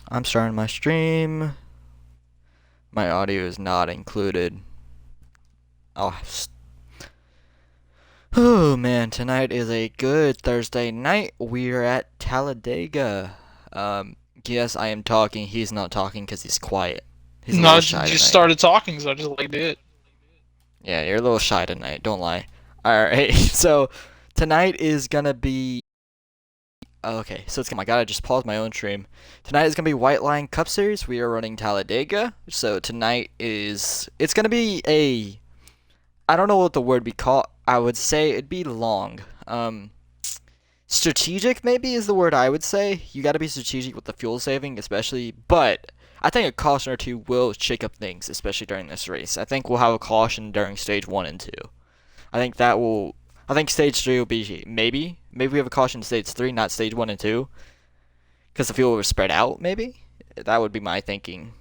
I'm starting my stream. My audio is not included. Oh, oh man, tonight is a good Thursday night. We're at Talladega. Yes, I am talking. He's not talking because he's quiet. He's a No, little I shy just tonight. started talking, so I just liked it. Yeah, you're a little shy tonight. Don't lie. Alright, so tonight is gonna be. Okay, so it's. Oh my god, I just paused my own stream. Tonight is gonna be White Line Cup Series. We are running Talladega. So tonight is. It's gonna be a. I don't know what the word be called. I would say it'd be long. Strategic maybe is the word I would say. You got to be strategic with the fuel saving, especially. But I think a caution or two will shake up things, especially during this race. I think we'll have a caution during stage one and two. I think that will. I think stage three will be maybe we have a caution in stage three, not stage one and two, because the fuel will spread out. Maybe that would be my thinking.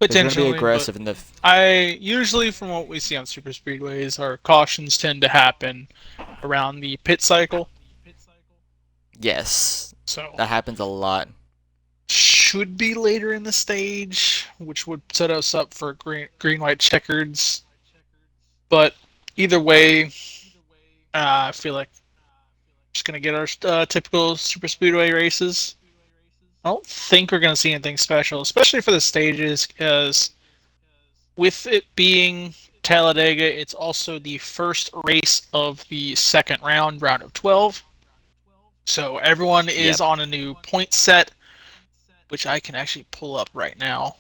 If you're gonna be Potentially, but aggressive in the. I usually, from what we see on super speedways, our cautions tend to happen around the pit cycle. Yes, So that happens a lot. should be later in the stage, which would set us up for green white checkers. But either way, I feel like just gonna get our typical super speedway races. I don't think we're gonna see anything special, especially for the stages, because with it being Talladega, it's also the first race of the second round of 12. So everyone is Yep. on a new point set, which I can actually pull up right now.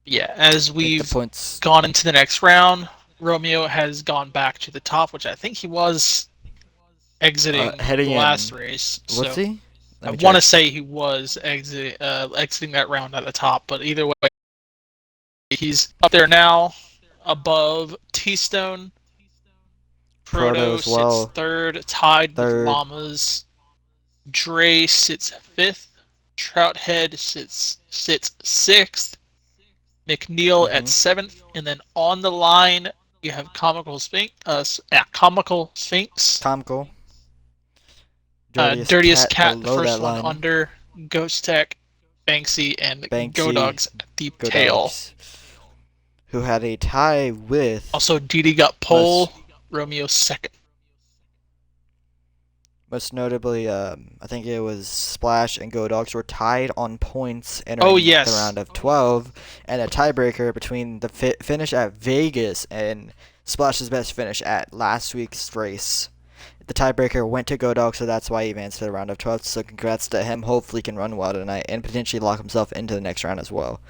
Yeah, as I think the we've points. gone into the next round, Romeo has gone back to the top, which I think he was exiting the Heading last in. race. What's So he? Let I me want to check. say he was exiting that round at the top, but either way, he's up there now, above T Stone. Proto Proto as sits well. third, tied with Third. Llamas. Dre sits fifth. Trouthead sits sixth. McNeil at Mm-hmm. seventh, and then on the line you have Comical Sphinx, Comical. Dirtiest Dirtiest Cat Cat, the below that first one line. under, Ghost Tech, Banksy, and Go Banksy. Dogs at the Go tail. Dogs. Who had a tie with. Also, Didi got pole, Most Romeo second. most notably, I think it was Splash and Go Dogs were tied on points Oh entering the yes, round of 12, and a tiebreaker between the finish at Vegas and Splash's best finish at last week's race. The tiebreaker went to Go Dog, so that's why he advanced to the round of 12. So congrats to him. Hopefully, he can run well tonight and potentially lock himself into the next round as well.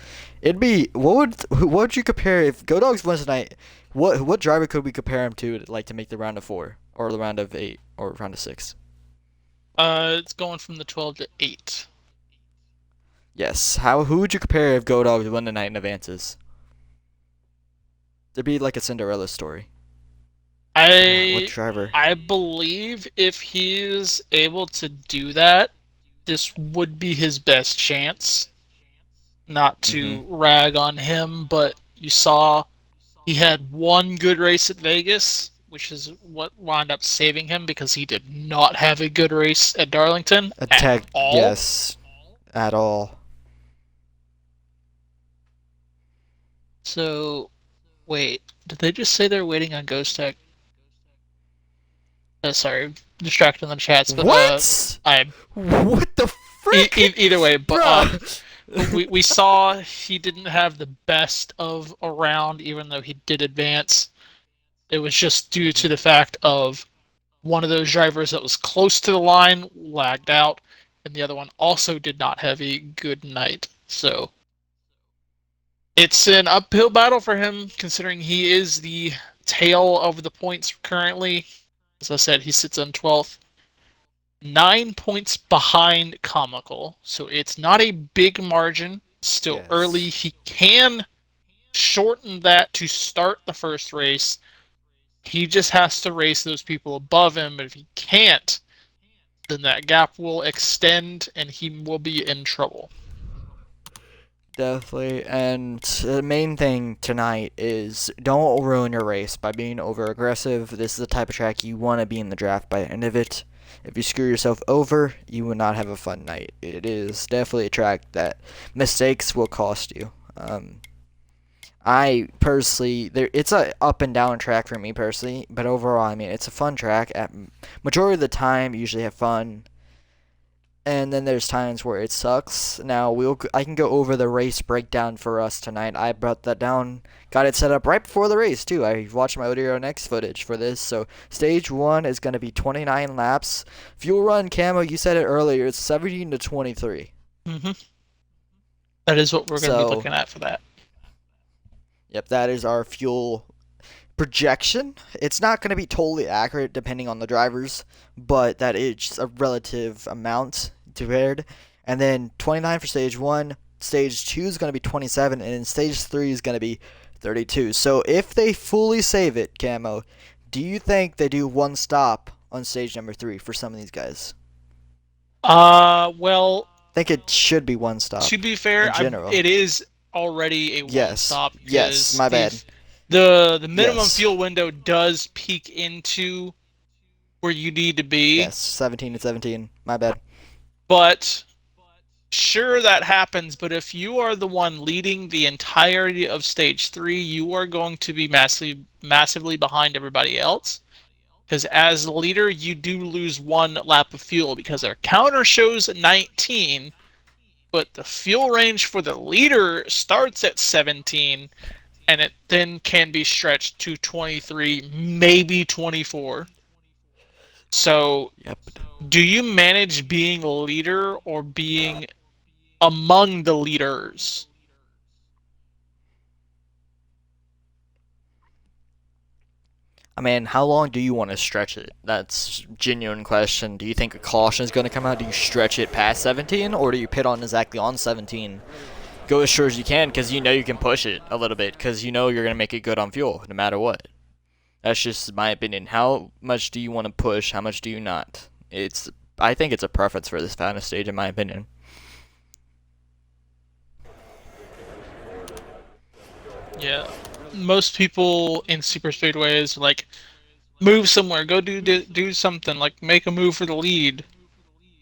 It'd be what would you compare if Go Dogs wins tonight? What driver could we compare him to, like to make the round of 4 or the round of 8 or round of 6? it's going from the 12 to 8. Yes. Who would you compare if Go Dogs won tonight and advances? There'd be like a Cinderella story. What I driver? I believe if he's able to do that, this would be his best chance. Not Mm-hmm. to rag on him, but you saw he had one good race at Vegas, which is what wound up saving him because he did not have a good race at Darlington at Attack. all. Yes. At all. So, wait, did they just say they're waiting on Ghost Tech? Sorry, distracted on the chats, but What? I What the frick? either way, but Bruh. we saw he didn't have the best of a round, even though he did advance. It was just due to the fact of one of those drivers that was close to the line lagged out, and the other one also did not have a good night. So it's an uphill battle for him, considering he is the tail of the points currently. As I said, he sits on 12th. 9 points behind Comical, so it's not a big margin. Still early. Yes. He can shorten that to start the first race. He just has to race those people above him. But if he can't, then that gap will extend and he will be in trouble. Definitely. And the main thing tonight is don't ruin your race by being over aggressive. This is the type of track you want to be in the draft by the end of it. If you screw yourself over, you will not have a fun night. It is definitely a track that mistakes will cost you. I personally, it's a up and down track for me personally, but overall, I mean, it's a fun track. At majority of the time, you usually have fun, and then there's times where it sucks. Now I can go over the race breakdown for us tonight. I brought that down, got it set up right before the race too. I watched my Odeo Next footage for this. So stage 1 is gonna be 29 laps. Fuel run, Camo, you said it earlier. It's 17 to 23. That is what we're going to be So looking at for that. yep, that is our fuel projection. It's not going to be totally accurate depending on the drivers, but that is a relative amount compared. And then 29 for stage 1, stage 2 is going to be 27, and then stage 3 is going to be 32. So if they fully save it, Camo, do you think they do one stop on stage number 3 for some of these guys? Well, I think it should be one stop. to be fair, in general. it is already a Yes. one-stop. Yes, my bad. The minimum Yes. fuel window does peak into where you need to be. Yes, 17 to 17. My bad. But sure, that happens. But if you are the one leading the entirety of stage 3, you are going to be massively behind everybody else. Because as the leader, you do lose 1 lap of fuel because our counter shows 19, but the fuel range for the leader starts at 17, and it then can be stretched to 23, maybe 24. So, Yep. do you manage being a leader or being among the leaders? I mean, how long do you want to stretch it? That's a genuine question. Do you think a caution is going to come out? Do you stretch it past 17, or do you pit on exactly on 17? Go as sure as you can, because you know you can push it a little bit, because you know you're going to make it good on fuel, no matter what. That's just my opinion. How much do you want to push? How much do you not? I think it's a preference for this final stage, in my opinion. Yeah. Most people in super speedways like move somewhere, go do something, like make a move for the lead.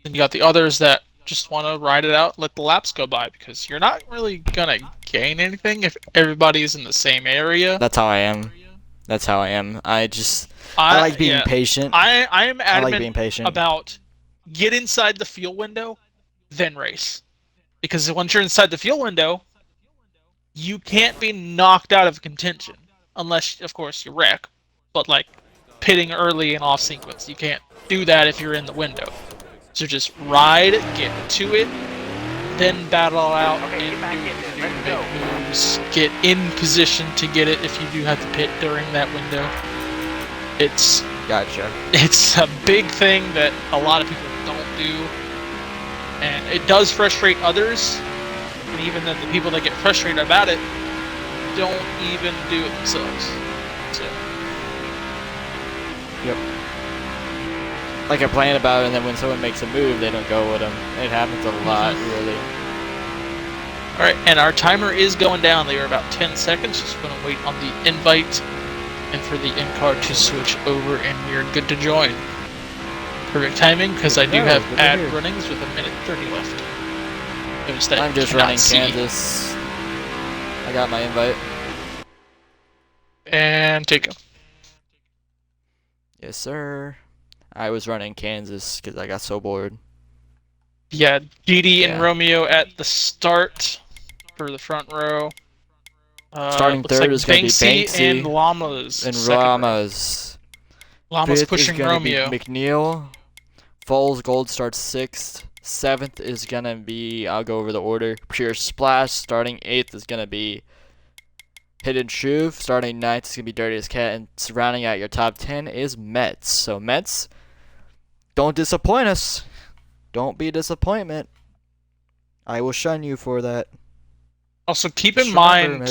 Then you got the others that just want to ride it out, let the laps go by, because you're not really gonna gain anything if everybody's in the same area. That's how I am. I like being patient. I am I like adamant being patient. about get inside the fuel window, then race. Because once you're inside the fuel window, you can't be knocked out of contention. Unless, of course, you wreck. But, like, pitting early and off sequence. You can't do that if you're in the window. So just ride, get to it, then battle out and make moves. Get in position to get it if you do have to pit during that window. Gotcha. It's a big thing that a lot of people don't do. And it does frustrate others. And even then, the people that get frustrated about it don't even do it themselves. So. Yep. Like I plan about it, and then when someone makes a move, they don't go with them. It happens a lot, really. Alright, and our timer is going down. They are about 10 seconds. Just going to wait on the invite and for the in-car to switch over, and we're good to join. Perfect timing, because I do have ad runnings with 1:30 left. I'm just running Kansas. I got my invite. And take him. Yes, sir. I was running Kansas because I got so bored. Yeah, DD and Romeo at the start for the front row. Starting third is going to be Banksy and Llamas. And Llamas. Llamas Fifth pushing is Romeo. Be McNeil. Falls Gold starts 6th. 7th is going to be, I'll go over the order, Pure Splash. Starting 8th is going to be Hidden Shuv. Starting 9th is going to be Dirtiest Cat. And surrounding out your top 10 is Mets. So Mets, don't disappoint us. Don't be a disappointment. I will shun you for that. Also, keep in mind,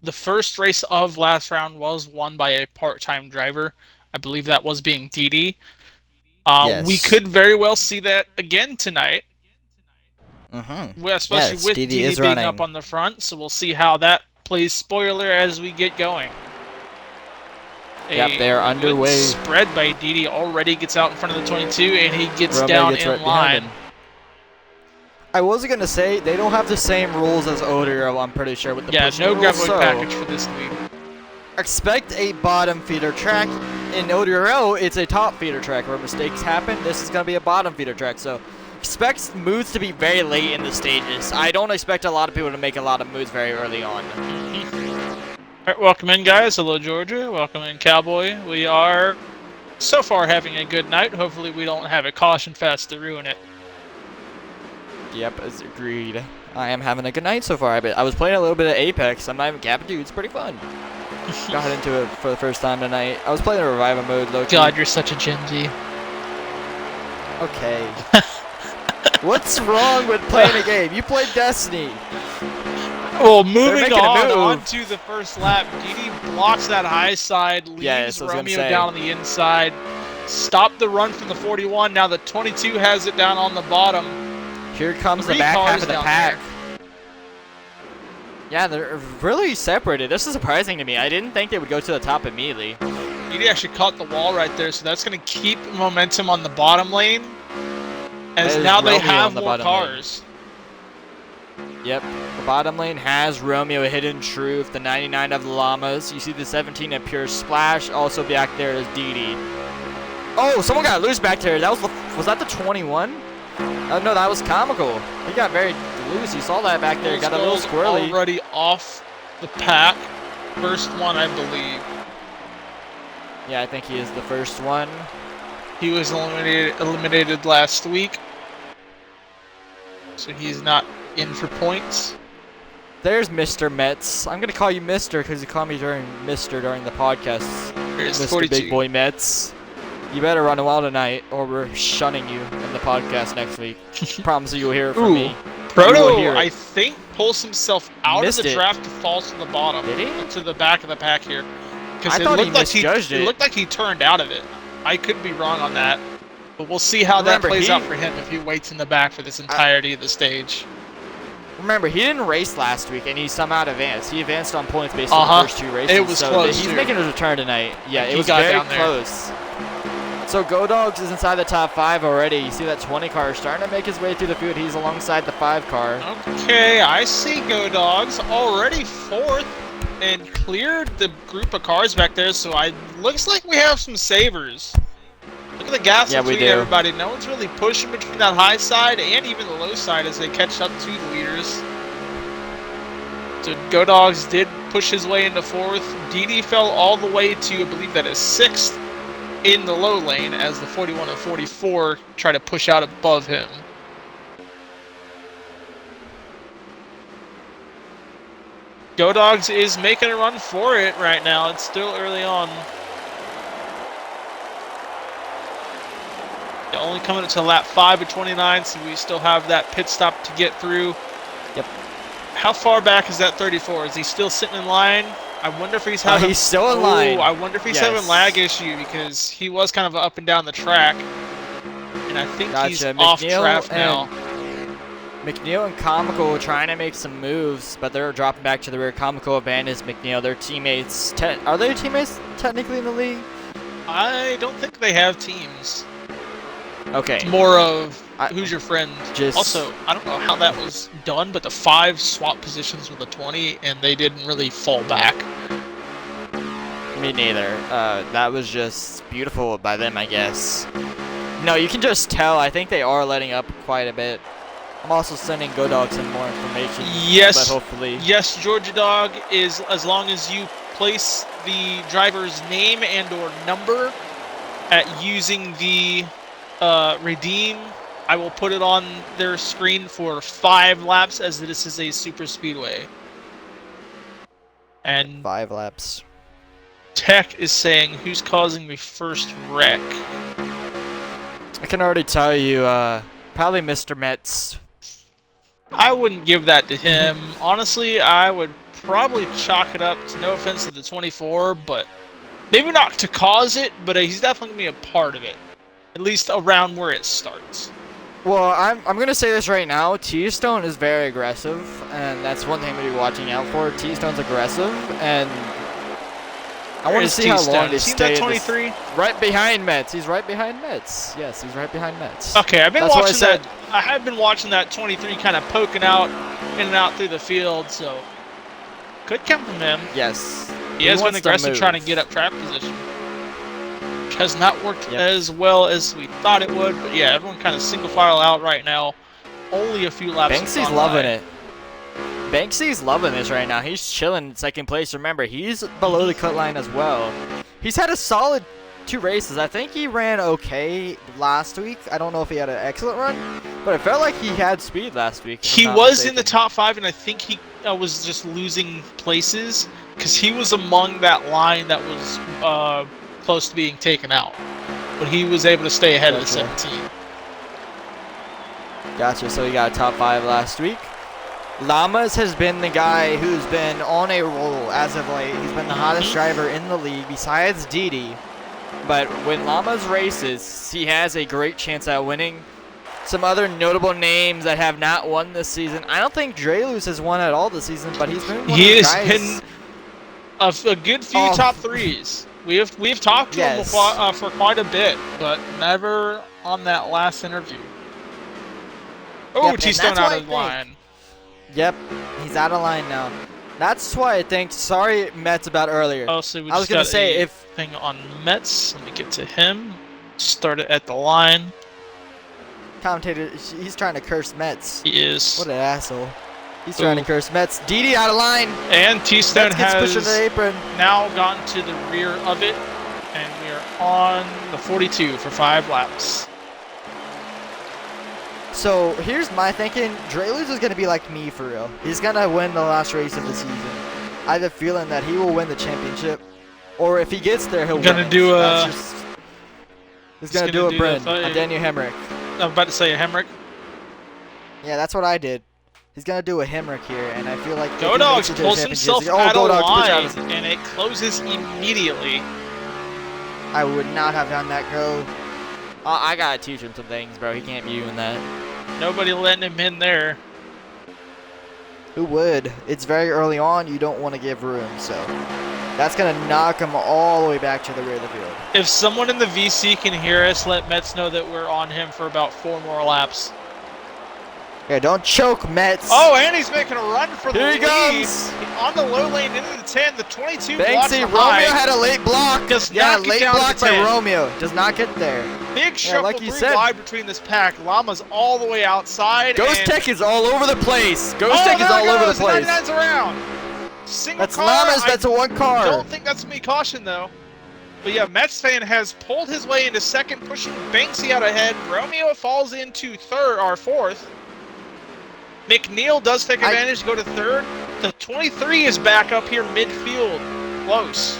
the first race of last round was won by a part-time driver. I believe that was being DD. Yes. We could very well see that again tonight. Especially yes, with DD DD being up on the front, so we'll see how that plays spoiler as we get going. Yep, they're underway. Spread by Didi already gets out in front of the 22, and he gets Romeo down gets in right behind line. him. I was going to say, they don't have the same rules as Odero, I'm pretty sure, with the pushing no rules, graboid so package for this lead. expect a bottom feeder track. In Odero, it's a top feeder track where mistakes happen. This is going to be a bottom feeder track, so expect moves to be very late in the stages. I don't expect a lot of people to make a lot of moves very early on. Alright, welcome in, guys. Hello, Georgia. Welcome in, Cowboy. We are so far having a good night. Hopefully we don't have a caution fest to ruin it. Yep, as agreed. I am having a good night so far. I was playing a little bit of Apex. I'm not even capping, dude. It's pretty fun. Got into it for the first time tonight. I was playing a revival mode, low-key. God, you're such a Gen Z. Okay. What's wrong with playing a game? You played Destiny. Well, moving making a move. on to the first lap, Didi blocks that high side, leaves Yes, I was gonna Romeo say. down on the inside. Stop the run from the 41. Now the 22 has it down on the bottom. Here comes the 3 back half cars of the down pack. there. Yeah, they're really separated. This is surprising to me. I didn't think they would go to the top immediately. Didi actually caught the wall right there, so that's going to keep momentum on the bottom lane. As That is now they Romeo have on the more bottom lane. cars. Yep, the bottom lane has Romeo, Hidden Truth, the 99 of the Llamas. You see the 17 of Pure Splash. Also back there is Didi. Oh, someone got loose back there. That was that the 21? No, that was Comical. He got very loose. You saw that back there. Got a little squirrely. Already off the pack. First one, I believe. Yeah, I think he is the first one. He was eliminated last week. So he's not in for points. There's Mr. Metz. I'm gonna call you Mr. because you called me during the podcast. There's Mr. 42. Big Boy Metz. You better run well tonight, or we're shunning you in the podcast next week. Promise you will hear it from me. You will Proto, hear it. I think, pulls himself out Missed of the it. draft to fall to the bottom. Did he? To the back of the pack here. Because I it thought he looked like misjudged it it. looked like he turned out of it. I could be wrong on that. But we'll see how Remember, that plays he- out for him if he waits in the back for this entirety of the stage. Remember, he didn't race last week, and he somehow advanced. He advanced on points based on the first 2 races. It was so close, he's too. making his return tonight. Yeah, He it was got very down there. close. So Go Dogs is inside the top 5 already. You see that 20 car starting to make his way through the field. He's alongside the 5 car. Okay, I see Go Dogs already 4th and cleared the group of cars back there, so looks like we have some savers. Look at the gas Yeah, we between do. everybody. No one's really pushing between that high side and even the low side as they catch up to the leaders. So Go Dogs did push his way into 4th. Didi fell all the way to, I believe that is 6th in the low lane as the 41 and 44 try to push out above him. Go Dogs is making a run for it right now. It's still early on. They're only coming up to lap 5 of 29, so we still have that pit stop to get through. Yep. How far back is that 34? Is he still sitting in line? I wonder if he's having. He's still in line. I wonder if he's Yes. having lag issue because he was kind of up and down the track, and I think he's Gotcha. off McNeil draft now. McNeil and Comical were trying to make some moves, but they're dropping back to the rear. Comical abandons McNeil. Their teammates. Are they teammates technically in the league? I don't think they have teams. Okay. It's more of I- who's your friend. Just- Also, I don't know how that was done, but the 5 swap positions with the 20, and they didn't really fall back. Me neither. That was just beautiful by them, I guess. No, you can just tell. I think they are letting up quite a bit. I'm also sending Go Dogs some more information. Yes. But hopefully. Yes, Georgia Dog is as long as you place the driver's name and or number at using the redeem. I will put it on their screen for 5 laps as this is a super speedway. And 5 laps. Tech is saying who's causing the first wreck. I can already tell you, probably Mr. Metz. I wouldn't give that to him. Honestly, I would probably chalk it up to no offense to the 24, but maybe not to cause it, but he's definitely going to be a part of it. At least around where it starts. Well, I'm gonna say this right now. T-Stone is very aggressive, and that's one thing to be watching out for. T-Stone's aggressive, and I want to see how long they Is he in stay. that in this- 23? Right behind Metz. He's right behind Metz. Yes, he's right behind Metz. Okay, I've been That's what I watching said. that. I have been watching that 23 kind of poking out in and out through the field, so could come from him. Yes. He has been wants to aggressive trying to move. get up track position, which has not worked Yep. as well as we thought it would. But yeah, everyone kind of single file out right now. Only a few laps. Banksy's loving it. Banksy's loving this right now. He's chilling in second place. Remember, he's below the cut line as well. He's had a solid 2 races. I think he ran okay last week. I don't know if he had an excellent run, but it felt like he had speed last week. if I'm He not was in the mistaken. top 5, and I think he was just losing places because he was among that line that was close to being taken out. But he was able to stay ahead of the Gotcha. 17. Gotcha. So he got a top 5 last week. Lamas has been the guy who's been on a roll as of late. He's been the hottest driver in the league besides Didi. But when Lamas races, he has a great chance at winning. Some other notable names that have not won this season. I don't think Drelus has won at all this season, but he's been one He of the has guys. been a good few Oh. top 3s. We've talked to him Yes. for quite a bit, but never on that last interview. Oh, Yep, and T-Stone that's out why I of think- line. Yep, he's out of line now. That's why I think. Sorry, Mets about earlier. Oh, so we I was just gonna got say a if thing on Mets. Let me get to him. Start it at the line. commentator, he's trying to curse Mets. He is. What an asshole. He's trying to Ooh. curse Mets. Didi out of line. And T-Stone Mets gets pushed to has the apron. now gotten to the rear of it, and we are on the 42 for 5 laps. So here's my thinking. Drelus is gonna be like me for real. He's gonna win the last race of the season. I have a feeling that he will win the championship, or if he gets there, he'll Gonna win. it. do That's a- just- He's He's gonna do gonna a do Bryn, a- a Daniel Hemrick. I'm about to say a Hemrick. Yeah, that's what I did. He's gonna do a Hemrick here, and I feel like if Go he Dogs makes it to the pulls championship, himself he's- oh, out Go of Dogs puts out line, his- and it closes immediately. I would not have done that, Go. I gotta teach him some things, bro. He can't be doing that. Nobody letting him in there. Who would? It's very early on. You don't want to give room, so that's gonna knock him all the way back to the rear of the field. If someone in the VC can hear us, let Mets know that we're on him for about 4 more laps. Yeah, don't choke, Mets. Oh, and he's making a run for the Here he lead. comes. On the low lane into the 10, the 22 blocks Banksy, behind. Romeo had a late block. Does yeah, not get late down to block the by 10. Romeo. Does not get there. Big shuffle like you three said. wide between this pack. Llama's all the way outside. Ghost and Tech is all over the place. Ghost oh, Tech is there all it over the goes. place. 99's around. Single That's car. Lamas. I That's a one car. don't think that's gonna be caution though. But yeah, Mets fan has pulled his way into second, pushing Banksy out ahead. Romeo falls into third or fourth. McNeil does take advantage to go to third. The 23 is back up here midfield, close.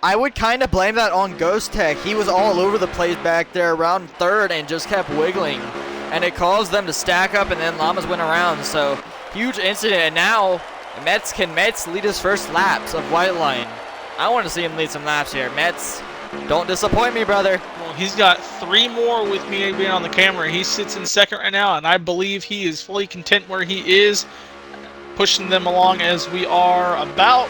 I would kind of blame that on Ghost Tech. He was all over the place back there around third and just kept wiggling. And it caused them to stack up, and then Llamas went around. So, huge incident. And now, Mets lead his first laps of White Line? I want to see him lead some laps here. Mets, don't disappoint me, brother. Well, he's got 3 more with me being on the camera. He sits in second right now, and I believe he is fully content where he is, pushing them along as we are about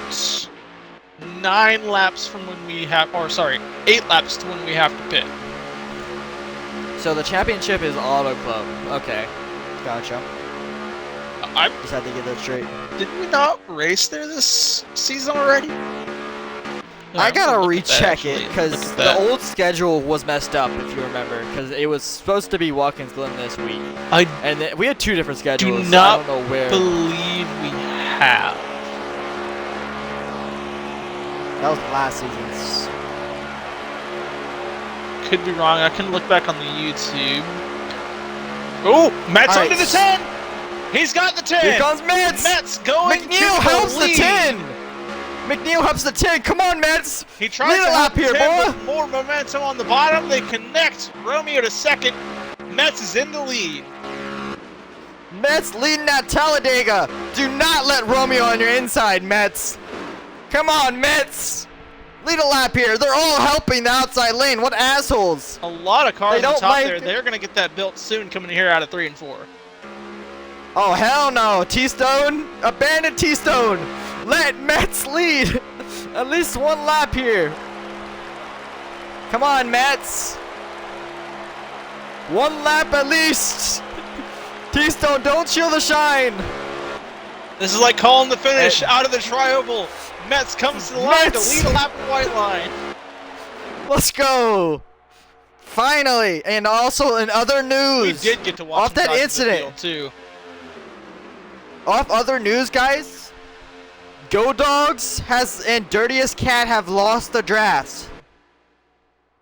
9 laps from when we have, or sorry, 8 laps to when we have to pit. So the championship is Auto Club. Okay. Gotcha. I Just had to get that straight. did we not race there this season already? I gotta Look at that, recheck it actually. because Look at the that. old schedule was messed up, if you remember, because it was supposed to be Watkins Glen this week, I and we had 2 different schedules. so not I don't know where. believe we have. That was last season's. Could be wrong. I can look back on the YouTube. Oh, Mets All under right. the 10. He's got the 10. Here comes Mets. Mets going McNeil to helps the lead. 10. McNeil helps the 10. Come on, Mets. He tries Lead to a help lap here, the 10 boy. with more momentum on the bottom. They connect. Romeo to second. Mets is in the lead. Mets leading that Talladega. Do not let Romeo on your inside, Mets. Come on, Mets. Lead a lap here. They're all helping the outside lane. What assholes. A lot of cars They on don't top like there. it. They're going to get that built soon coming here out of 3 and 4. Oh, hell no. T-Stone. Abandon T-Stone. Let Mets lead. At least one lap here. Come on, Mets. One lap at least. Keystone, don't chill the shine. This is like calling the finish out of the tri-oval. Mets comes to the line to lead a lap of white line. Let's go. Finally. And also in other news. We did get to watch off that him incident too. Off other news, guys. Go Dogs and Dirtiest Cat have lost the drafts.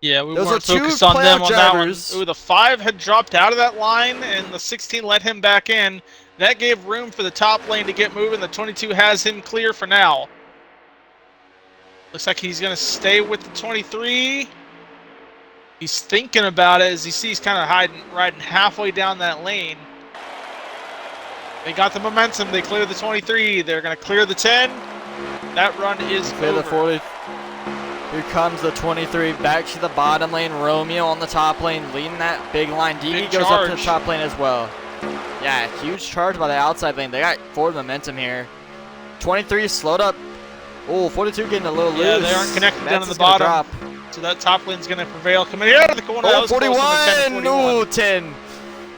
Yeah, we Those weren't are two focused on them playoff on that one. drivers. Ooh, the 5 had dropped out of that line, and the 16 let him back in. That gave room for the top lane to get moving. The 22 has him clear for now. Looks like he's going to stay with the 23. He's thinking about it as he sees kind of riding halfway down that lane. They got the momentum. They clear the 23. They're going to clear the 10. That run is Clear over. the 40. Here comes the 23 back to the bottom lane. Romeo on the top lane leading that big line. DD Big goes up to the charge. top lane as well. Yeah, huge charge by the outside lane. They got forward momentum here. 23 slowed up. Oh, 42 getting a little loose. Yeah, they aren't connected down Mets to the is gonna bottom. drop. So that top lane's going to prevail. Coming out of the corner. That Oh, was close on the 10 41! to 41. Ooh, 10.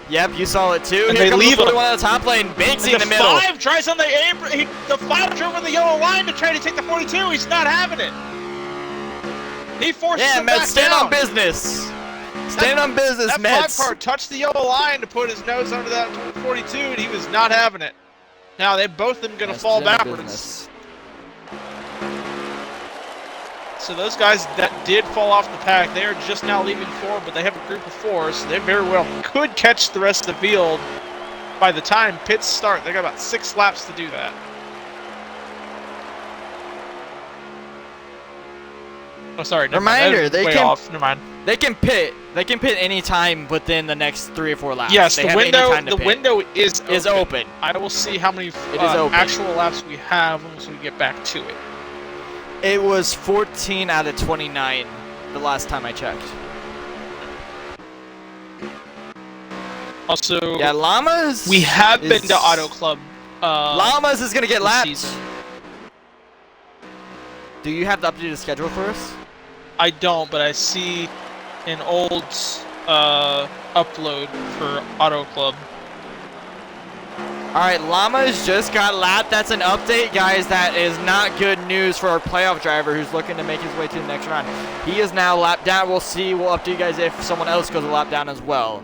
Yep, you saw it too. And Here they comes leave the him. 41 on the top lane. Banksy in the The middle. 5 tries on the apron. The 5 drove on the yellow line to try to take the 42. He's not having it. He forces Yeah, him back Mets, stand down. on business. Stand on business, That Mets. 5 car touched the yellow line to put his nose under that 42, and he was not having it. Now they both of them going to Mets, fall stand on backwards. business. So those guys that did fall off the pack, they are just now leaving 4, but they have a group of 4, so they very well could catch the rest of the field by the time pits start. They got about 6 laps to do that. Oh, sorry. Never mind. Reminder, That was they way can- off. Never mind. They can pit. They can pit any time within the next 3 or 4 laps. Yes, they the have any window. time to The pit. window is open. I will see how many open. actual laps we have once we get back to it. It was 14 out of 29 the last time I checked. Also, Yeah, Llamas. we have been is- to Auto Club. Llamas is gonna get this lapped. season. Do you have the updated schedule for us? I don't, but I see an old upload for Auto Club. All right, Llamas just got lapped. That's an update, guys. That is not good news for our playoff driver who's looking to make his way to the next round. He is now lapped down. We'll see. We'll update you guys if someone else goes a lap down as well.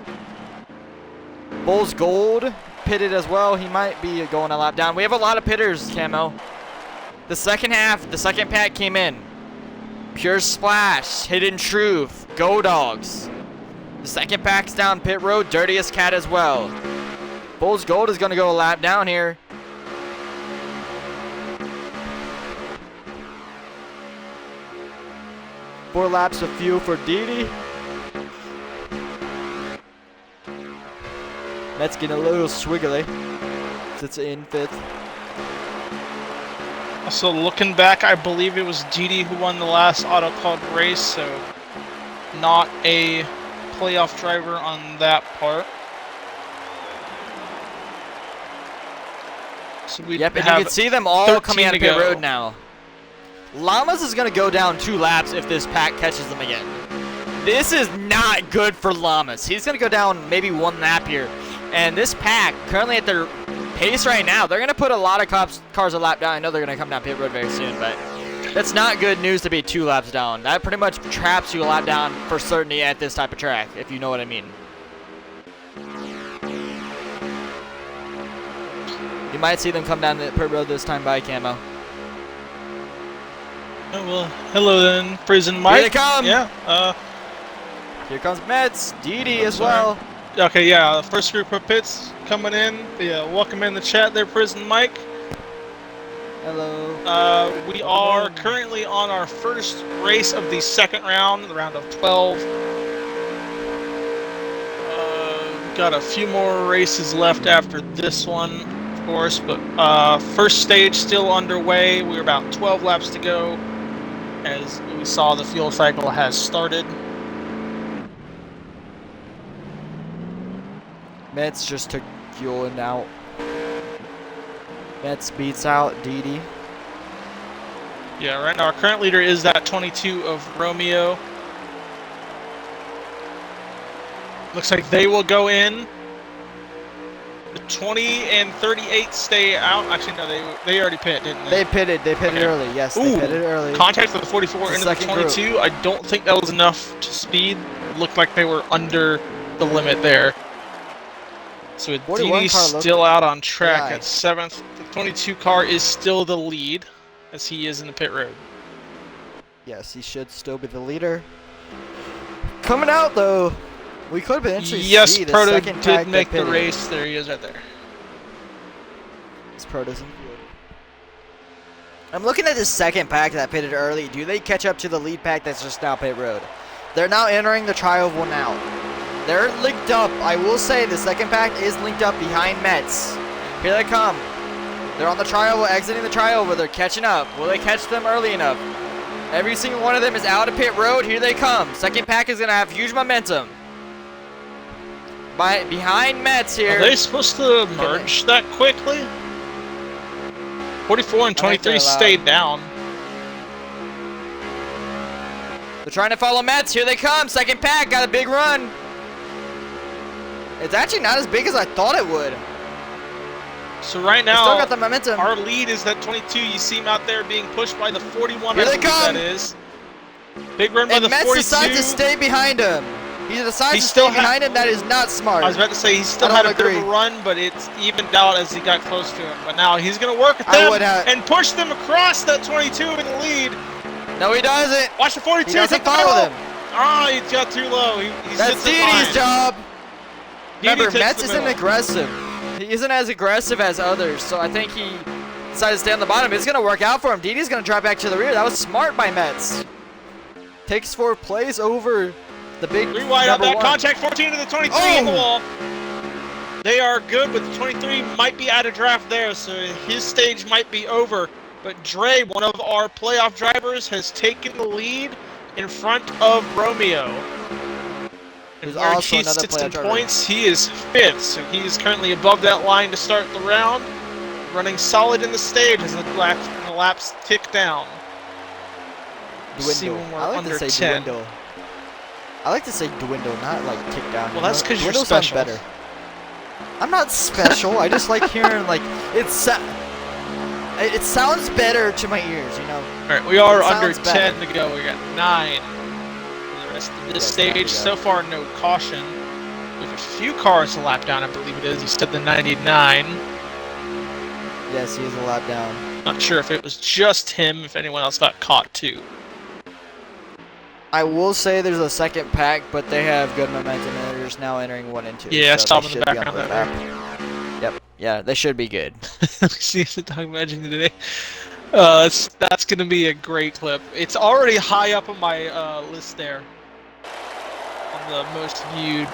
Bulls Gold pitted as well. He might be going a lap down. We have a lot of pitters, Camo. The second half, the second pack came in. Pure Splash, Hidden Truth, Go Dogs. The second pack's down pit road, Dirtiest Cat as well. Bulls Gold is going to go a lap down here. Four laps of fuel for Didi. Mets getting a little swiggly. Sits in 5th. So looking back, I believe it was Didi who won the last Auto Club race, so not a playoff driver on that part. So we Yep, and you have can see them all 13 coming out of to pit go. road now. Llamas is going to go down 2 laps if this pack catches them again. This is not good for Llamas. He's going to go down maybe 1 lap here. And this pack, currently at their pace right now, they're going to put a lot of cars a lap down. I know they're going to come down pit road very soon, but that's not good news to be 2 laps down. That pretty much traps you a lap down for certainty at this type of track, if you know what I mean. You might see them come down the pit road this time by Camo. Oh, well, hello then, Prison Mike. Here they come! Yeah, Here comes Mets, Didi as Sorry. well. okay, yeah, first group of pits coming in. Yeah, welcome in the chat there, Prison Mike. Hello. We are currently on our first race of the second round, the round of 12. Got a few more races left after this one, of course, but first stage still underway. We're about 12 laps to go. As we saw, the fuel cycle has started. Mets just took fueling out. Mets beats out Didi. Yeah, right now our current leader is that 22 of Romeo. Looks like they will go in. The 20 and 38 stay out. Actually, no, they already pit, didn't they? They pitted Okay. early. Yes, Ooh, they pitted early. Contact with the 44 into the Second group. 22. I don't think that was enough to speed. It looked like they were under the limit there. So with 41 Dini car looked- still out on track Yeah. at 7th, the 22 car is still the lead as he is in the pit road. Yes, he should still be the leader. Coming out though, we could potentially Yes, see the Proto second did pack make that the pitted. race. There he is right there. It's Proto's in field. I'm looking at the second pack that pitted early. Do they catch up to the lead pack that's just now pit road? They're now entering the tri-oval now. They're linked up. I will say the second pack is linked up behind Mets. Here they come. They're on the tri-oval, exiting the tri-oval. They're catching up. Will they catch them early enough? Every single one of them is out of pit road. Here they come. Second pack is going to have huge momentum. Behind Mets here. Are they supposed to merge that quickly? 44 and 23 stayed down. They're trying to follow Mets. Here they come. Second pack got a big run. It's actually not as big as I thought it would. So right They still now, got the momentum. our lead is that 22. You see him out there being pushed by the 41. Here I they believe come. That is. Big run by And the Mets 42. decides to stay behind him. He decides He to still stay behind him. That is not smart. I was about to say he still I had don't a bit of agree. a run, but it's evened out as he got close to him. But now he's going to work with I them would have- and push them across that 22 in the lead. No, he doesn't. Watch the 42. He doesn't take the follow middle. them. Ah, he got too low. He That's sits in Dini's line. job. Dini Remember, takes Mets the isn't middle. aggressive. He isn't as aggressive as others, so I think he decided to stay on the bottom. It's going to work out for him. Dini's going to drop back to the rear. That was smart by Mets. Takes 4 plays over the big 3 wide out number that 1. contact 14 to the 23 Oh! on the wall. They are good, but the 23 might be out of draft there, so his stage might be over. But Dre, one of our playoff drivers, has taken the lead in front of Romeo. And Who's where also he another sits playoff in driver. points, he is 5th, so he is currently above that line to start the round. Running solid in the stage as the laps tick down. See Dwindle. when we're I like under to say 10. dwindle. I like to say dwindle, not like tick down. Well, that's 'cause you're Dwindle sounds special. better. I'm not special. I just like hearing like it sounds better to my ears, you know. Alright, we are It under sounds better. 10 to go. We got 9 for the rest of this Yes, 9 to stage. go. So far, no caution. We have a few cars to lap down, I believe it is. He said the 99. Yes, he is a lap down. Not sure if it was just him, if anyone else got caught too. I will say there's a second pack, but they have good momentum, and they're just now entering 1 and 2. Yeah, I so saw they them in the should be on background the there. lap. Yep. Yeah, they should be good. See the Dog Magic today. That's going to be a great clip. It's already high up on my list there. On the most viewed.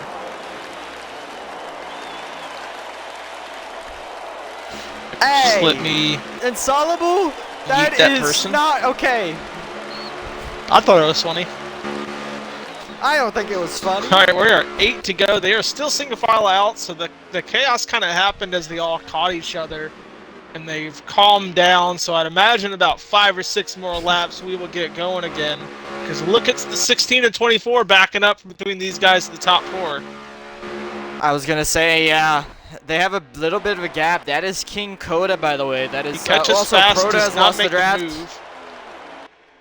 Hey, Just let me... Insoluble? That that is person. not okay. I thought it was funny. I don't think it was funny. Alright, we are 8 to go. They are still single file out, so the chaos kind of happened as they all caught each other. And they've calmed down, so I'd imagine about 5 or 6 more laps we will get going again. Because look at the 16 and 24 backing up between these guys at the top 4. I was gonna say, yeah, they have a little bit of a gap. That is King Coda, by the way. That He is catches also fast, Proto does has not lost the make the draft. move.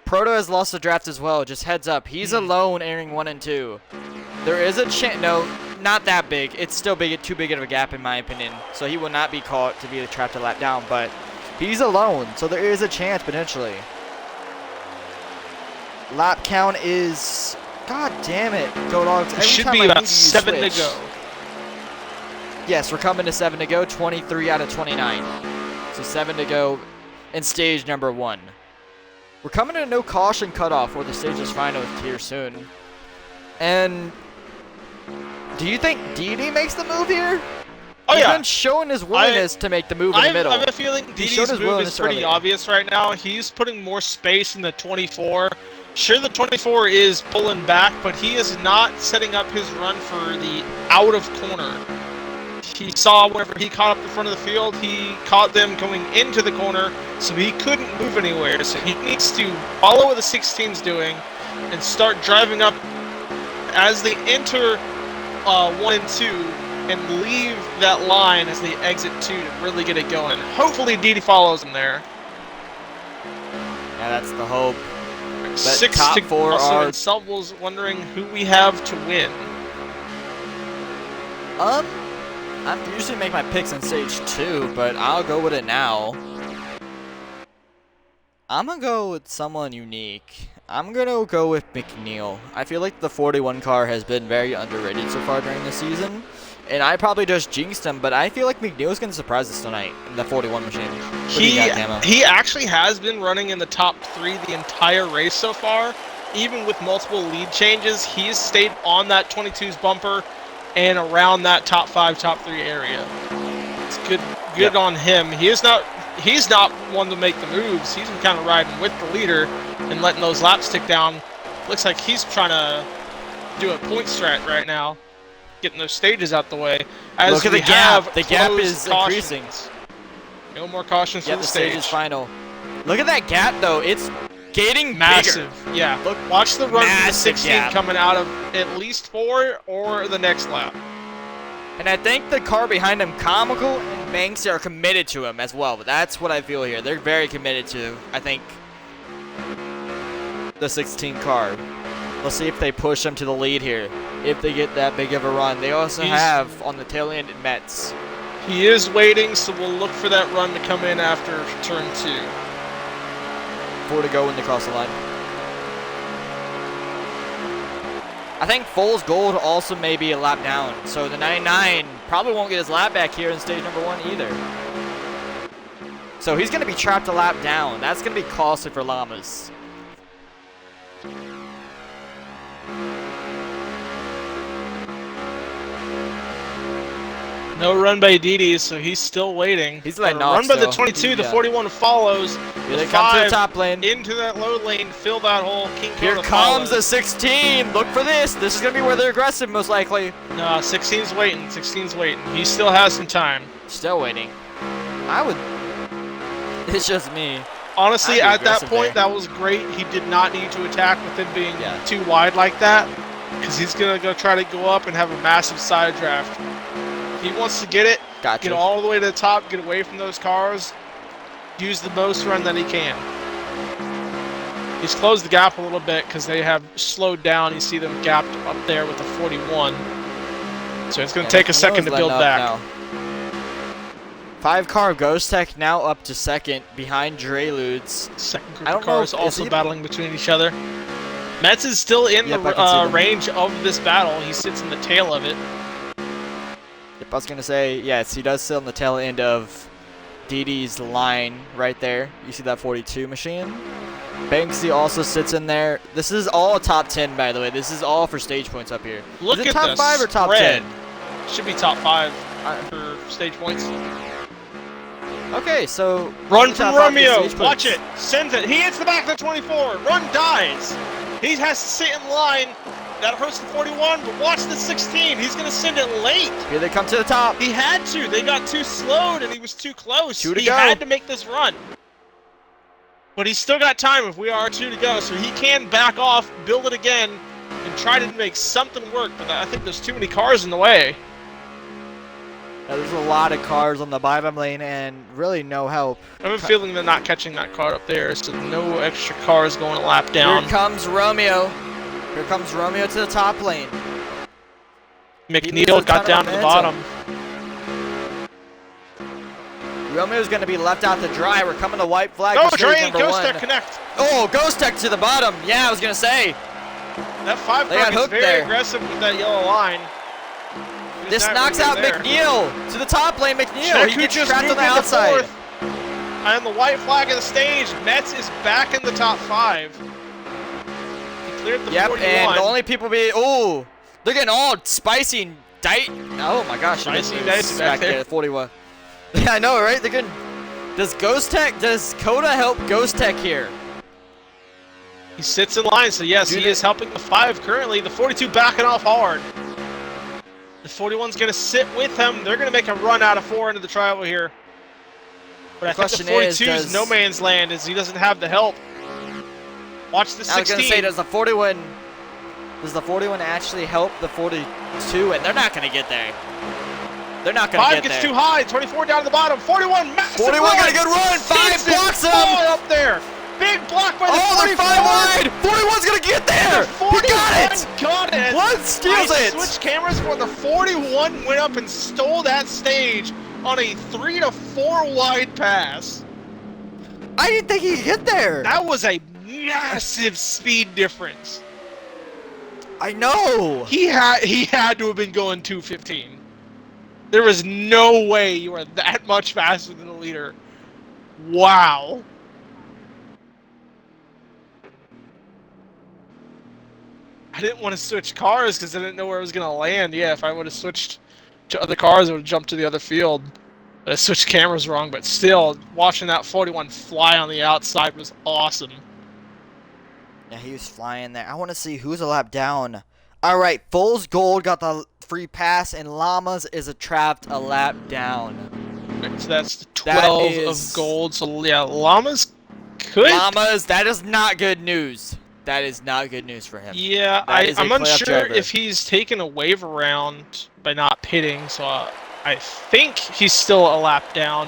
Proto has lost the draft as well. Just heads up, he's alone entering 1 and 2. There is a chance. No, not that big. It's still big, too big of a gap in my opinion. So he will not be caught to be trapped a lap down. But he's alone, so there is a chance potentially. Lap count is. God damn it, Go Dogs. It Every should time be I about need to use 7 to switch. go. Yes, we're coming to 7 to go. 23 out of 29. So 7 to go in stage number 1. We're coming to a no caution cutoff or the stage's final here soon. And do you think Didi makes the move here? Oh He's yeah. been showing his willingness to make the move in I the middle. have a feeling He Didi's showed his move is willingness pretty earlier. obvious right now. He's putting more space in the 24. Sure, the 24 is pulling back, but he is not setting up his run for the out of corner. he saw whenever he caught up the front of the field, he caught them going into the corner, so he couldn't move anywhere. So he needs to follow what the 16's doing and start driving up as they enter 1 and 2 and leave that line as they exit 2 to really get it going. Hopefully Didi follows him there. Yeah, that's the hope. But 6 top to 4 also, are... and Subwell's wondering who we have to win. I usually make my picks in stage 2, but I'll go with it now. I'm gonna go with someone unique. I'm gonna go with McNeil. I feel like the 41 car has been very underrated so far during the season. And I probably just jinxed him, but I feel like McNeil's gonna surprise us tonight in the 41 machine. What do you got, Camo? He actually has been running in the top 3 the entire race so far. Even with multiple lead changes, he's stayed on that 22's bumper and around that top 5, top 3 area. It's good on him. He's not one to make the moves. He's kind of riding with the leader and letting those laps tick down. Looks like he's trying to do a point strat right now, getting those stages out the way. As Look at the gap. The gap is increasing. No more cautions for the stage is stage. final. Look at that gap, though. It's getting Massive. bigger. Yeah. Look, watch the run of the 16 gap. coming out of at least 4 or the next lap. And I think the car behind him, Comical and Banks, are committed to him as well. But that's what I feel here. They're very committed to, I think, the 16 car. We'll see if they push him to the lead here, if they get that big of a run. They also have on the tail end Mets. He is waiting, so we'll look for that run to come in after turn 2. 4 to go when they cross the line. I think Foles Gold also may be a lap down, so the 99 probably won't get his lap back here in stage number 1 either. So he's going to be trapped a lap down. That's going to be costly for Llamas. No run by Didi, so he's still waiting. He's letting a off run by the still. 22, the 41 follows. Here they come to the top lane. Into that low lane, fill that hole. King Here Kota comes follows. the 16. Look for this. This is going to be where they're aggressive, most likely. No, 16's waiting. 16's waiting. He still has some time. Still waiting. I would... It's just me. Honestly, I'd be at that aggressive point, there. that was great. He did not need to attack with him being too wide like that, because he's going to go try to go up and have a massive side draft. He wants to get it, Gotcha. get all the way to the top, get away from those cars, use the most run that he can. He's closed the gap a little bit because they have slowed down. You see them gapped up there with the 41. So it's going to take a second to build back. 5-car Ghost Tech now up to second behind Dreludes. Second group I of don't know cars if- also is he- battling between each other. Metz is still in Yep, I can see the them. range of this battle. He sits in the tail of it. Yep, I was going to say, yes, he does sit on the tail end of Didi's line right there. You see that 42 machine? Banksy also sits in there. This is all top 10, by the way. This is all for stage points up here. Look is it at top the 5 or top spread. 10? Should be top 5 for stage points. Okay, so... Run top from 5 for Romeo. stage Watch points. it. Sends it. He hits the back of the 24. Run dies. He has to sit in line. That hurts the 41, but watch the 16. He's going to send it late. Here they come to the top. He had to. They got too slowed, and he was too close. 2 to he go. had to make this run. But he's still got time if we are 2 to go, so he can back off, build it again, and try to make something work. But I think there's too many cars in the way. Yeah, there's a lot of cars on the bottom lane and really no help. I have a feeling they're not catching that car up there, so no extra cars going a lap down. Here comes Romeo. Here comes Romeo to the top lane. McNeil got down to the bottom. Romeo's going to be left out to dry. We're coming to white flag. Oh, for stage Dre, number Ghost 1. Tech connect. Oh, Ghost Tech to the bottom. Yeah, I was going to say. That 5 They got car is hooked very there. aggressive with that yellow line. He's This not knocks really out there. McNeil to the top lane. McNeil. Check He who gets just trapped on moved the into outside. 4th. On the white flag of the stage, Metz is back in the top 5. He cleared the Yep, 41. and the only people be... Oh, they're getting all spicy and Oh my gosh. Spicy and they're dicey back there. 41. Yeah, I know, right? They're getting... Does Coda help Ghost Tech here? He sits in line, so yes, he is helping the 5 currently. The 42 backing off hard. The 41's going to sit with him. They're going to make a run out of 4 into the tribal here. But I think the 42's no man's land as he doesn't have the help. Watch the 16. I was gonna say, does the 41 actually help the 42? And they're not gonna get there. They're not gonna get there. 5 gets too high. 24 down to the bottom. 41 massive 41 run. got a good run. 5 blocks him. Up there. Big block by the 44. Oh, they're 5 wide. 41's gonna get there. He got it. Got it. What steals it? Switch cameras where the 41 went up and stole that stage on a 3 to 4 wide pass. I didn't think he could get there. That was a massive speed difference. I know. He had to have been going 215. There was no way you were that much faster than the leader. Wow. I didn't want to switch cars because I didn't know where I was going to land. Yeah, if I would have switched to other cars, I would have jumped to the other field. But I switched cameras wrong, but still, watching that 41 fly on the outside was awesome. Yeah, he was flying there. I want to see who's a lap down. All right, Foles Gold got the free pass, and Llamas is trapped a lap down. So that's the 12 of gold. So yeah, Llamas could. Llamas, that is not good news. That is not good news for him. Yeah, I'm unsure if he's taken a wave around by not pitting, so I think he's still a lap down.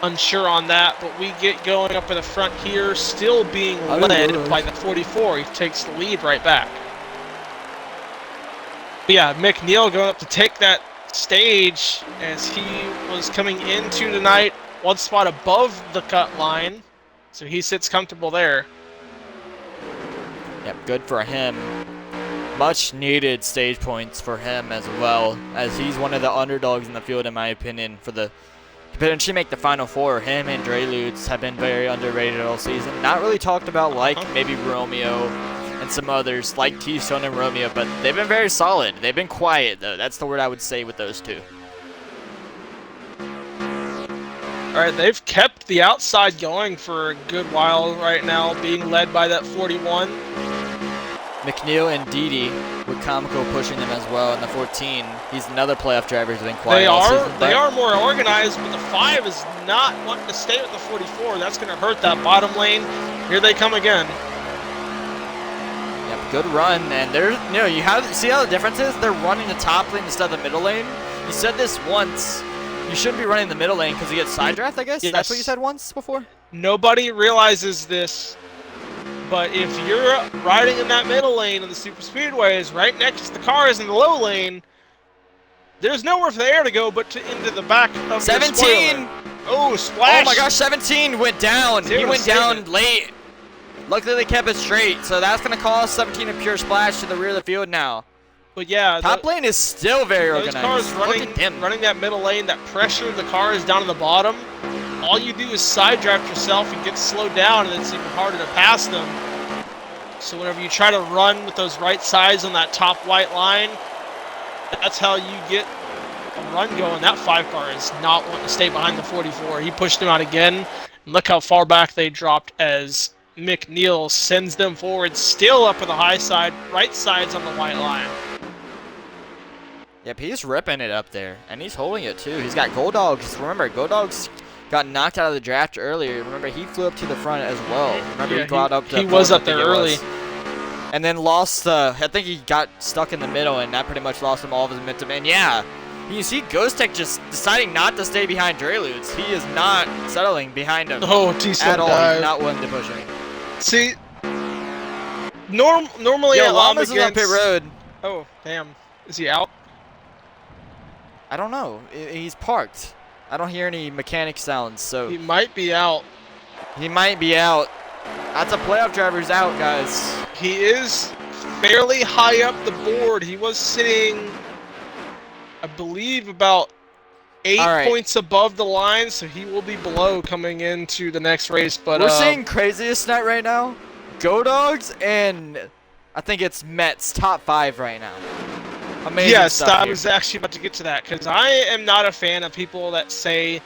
Unsure on that, but we get going up in the front here, still being led by the 44. He takes the lead right back. But yeah, McNeil going up to take that stage as he was coming into tonight, 1 spot above the cut line, so he sits comfortable there. Yep, good for him. Much needed stage points for him as well, as he's one of the underdogs in the field in my opinion for the potentially make the Final Four. Him and Dre Lutz have been very underrated all season. Not really talked about like maybe Romeo and some others like Keystone and Romeo, but they've been very solid. They've been quiet though. That's the word I would say with those two. Alright, they've kept the outside going for a good while right now, being led by that 41. McNeil and Didi with Comico pushing them as well in the 14. He's another playoff driver who's been quiet all season. They are more organized, but the 5 is not wanting to stay with the 44. That's going to hurt that bottom lane. Here they come again. Yep, good run. And there's, see how the difference is? They're running the top lane instead of the middle lane. You said this once. You shouldn't be running the middle lane because you get side draft, I guess? Yes. That's what you said once before? Nobody realizes this, but if you're riding in that middle lane of the super speedways, right next to the cars in the low lane, there's nowhere for the air to go but into the back of 17! The spoiler. Oh, splash! Oh my gosh, 17 went down. He went down late. Luckily they kept it straight, so that's going to cost 17 a pure splash to the rear of the field now. But yeah, top lane is still very those organized. cars running that middle lane, that pressure the cars down to the bottom. All you do is side draft yourself and get slowed down, and it's even harder to pass them. So whenever you try to run with those right sides on that top white line, that's how you get a run going. That 5 car is not wanting to stay behind the 44. He pushed him out again. And look how far back they dropped as McNeil sends them forward, still up on the high side, right sides on the white line. Yep, he's ripping it up there, and he's holding it too. He's got Gold Dogs. Remember, Gold Dogs got knocked out of the draft earlier. Remember, he flew up to the front as well. Remember, he got up to he was up there early. And then lost, I think he got stuck in the middle, and that pretty much lost him all of his momentum. And yeah, you see Ghost Tech just deciding not to stay behind Dre Lutz. He is not settling behind him at all. He's not willing to push him. See, normally yeah, Llamas is on pit road. Oh, damn. Is he out? I don't know. He's parked. I don't hear any mechanic sounds, so he might be out. He might be out. That's a playoff driver who's out, guys. He is fairly high up the board. He was sitting, I believe, about 8 points above the line, so he will be below coming into the next race. But we're seeing craziest night right now. Go Dogs and I think it's Mets top 5 right now. Amazing yes, I here. was actually about to get to that because I am not a fan of people that say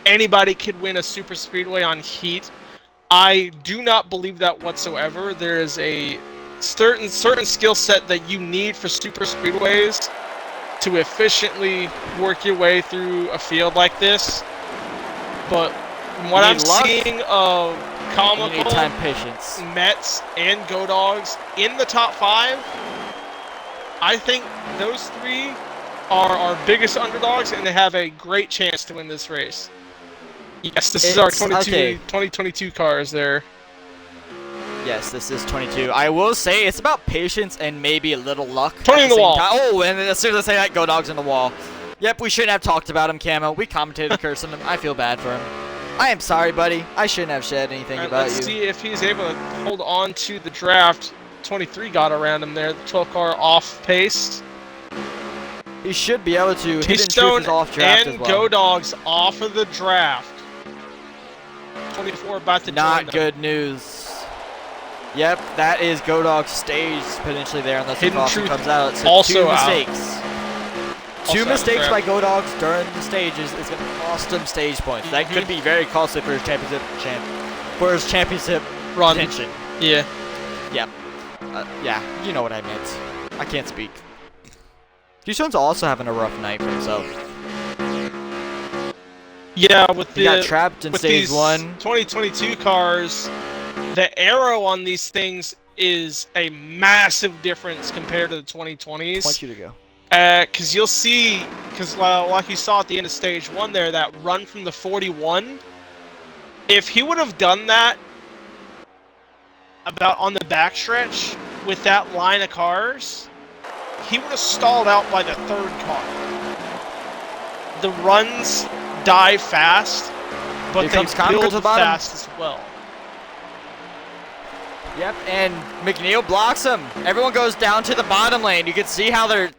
anybody could win a super speedway on heat. I do not believe that whatsoever. There is a certain skill set that you need for super speedways to efficiently work your way through a field like this. But from what You I'm need luck. seeing of You Comical, need time, patience. Mets, and Go Dogs in the top 5, I think those 3 are our biggest underdogs, and they have a great chance to win this race. Yes, this is our It's- okay. 2022 cars there. Yes, this is 22. I will say it's about patience and maybe a little luck. at 20 in the same wall. time. Oh, and as soon as I say that, Go Dogs in the wall. Yep, we shouldn't have talked about him, Camo. We commentated cursing him. I feel bad for him. I am sorry, buddy. I shouldn't have said anything Alright, about let's you. see if he's able to hold on to the draft. 23 got around him there. The 12 car off pace. He should be able to. Hidden T-Stone Truth is off draft and as well. Go Dogs off of the draft. 24 about to Not join them. good news. Yep, that is Go Dog's stage potentially there unless Hidden Caution Truth comes out. So also 2 out. mistakes. Also Two out of mistakes draft. by Go Dogs during the stages is going to cost him stage points. That could be very costly for his championship Run. contention. Yeah. Yep. Yeah, you know what I meant. I can't speak. T-Stone's also having a rough night for himself. Yeah, with He got the trapped in with stage these 1. 2022 cars, the arrow on these things is a massive difference compared to the 2020s. 22 to go. Because you'll see, like you saw at the end of stage 1 there, that run from the 41. If he would have done that about on the backstretch with that line of cars, he would have stalled out by the 3rd car. The runs die fast, but Here they comes Comical build to the bottom. fast as well. Yep, and McNeil blocks him. Everyone goes down to the bottom lane. You can see how the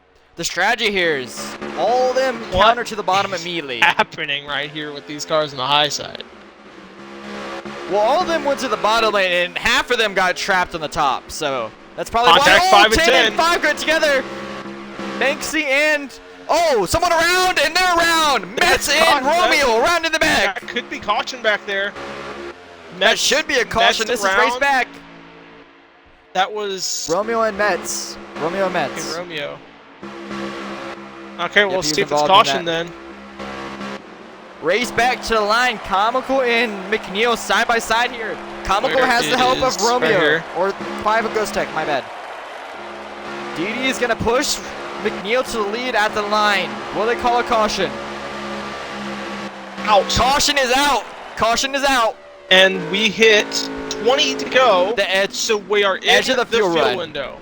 strategy here is all of them What counter to the bottom is immediately. Happening right here with these cars on the high side. Well, all of them went to the bottom lane, and half of them got trapped on the top. So that's probably Contact why 5 and 10 and 10. 5 got together. Banksy and someone around, and they're around. Mets and Romeo around in the back. That could be caution back there. That should be a caution. This is race around. back. That was Romeo and Mets. Romeo and Mets. Okay, Romeo. Okay, we'll Yep, he see was if it's involved in caution then. Race back to the line. Comical and McNeil side by side here. Comical Where has the help of is- right Romeo. here. Or 5 of Ghost Tech, my bad. Didi is going to push McNeil to the lead at the line. Will they call a caution? Out. Caution is out. Caution is out. And we hit 20 to go. The edge. So we are in Edge of the fuel run. window.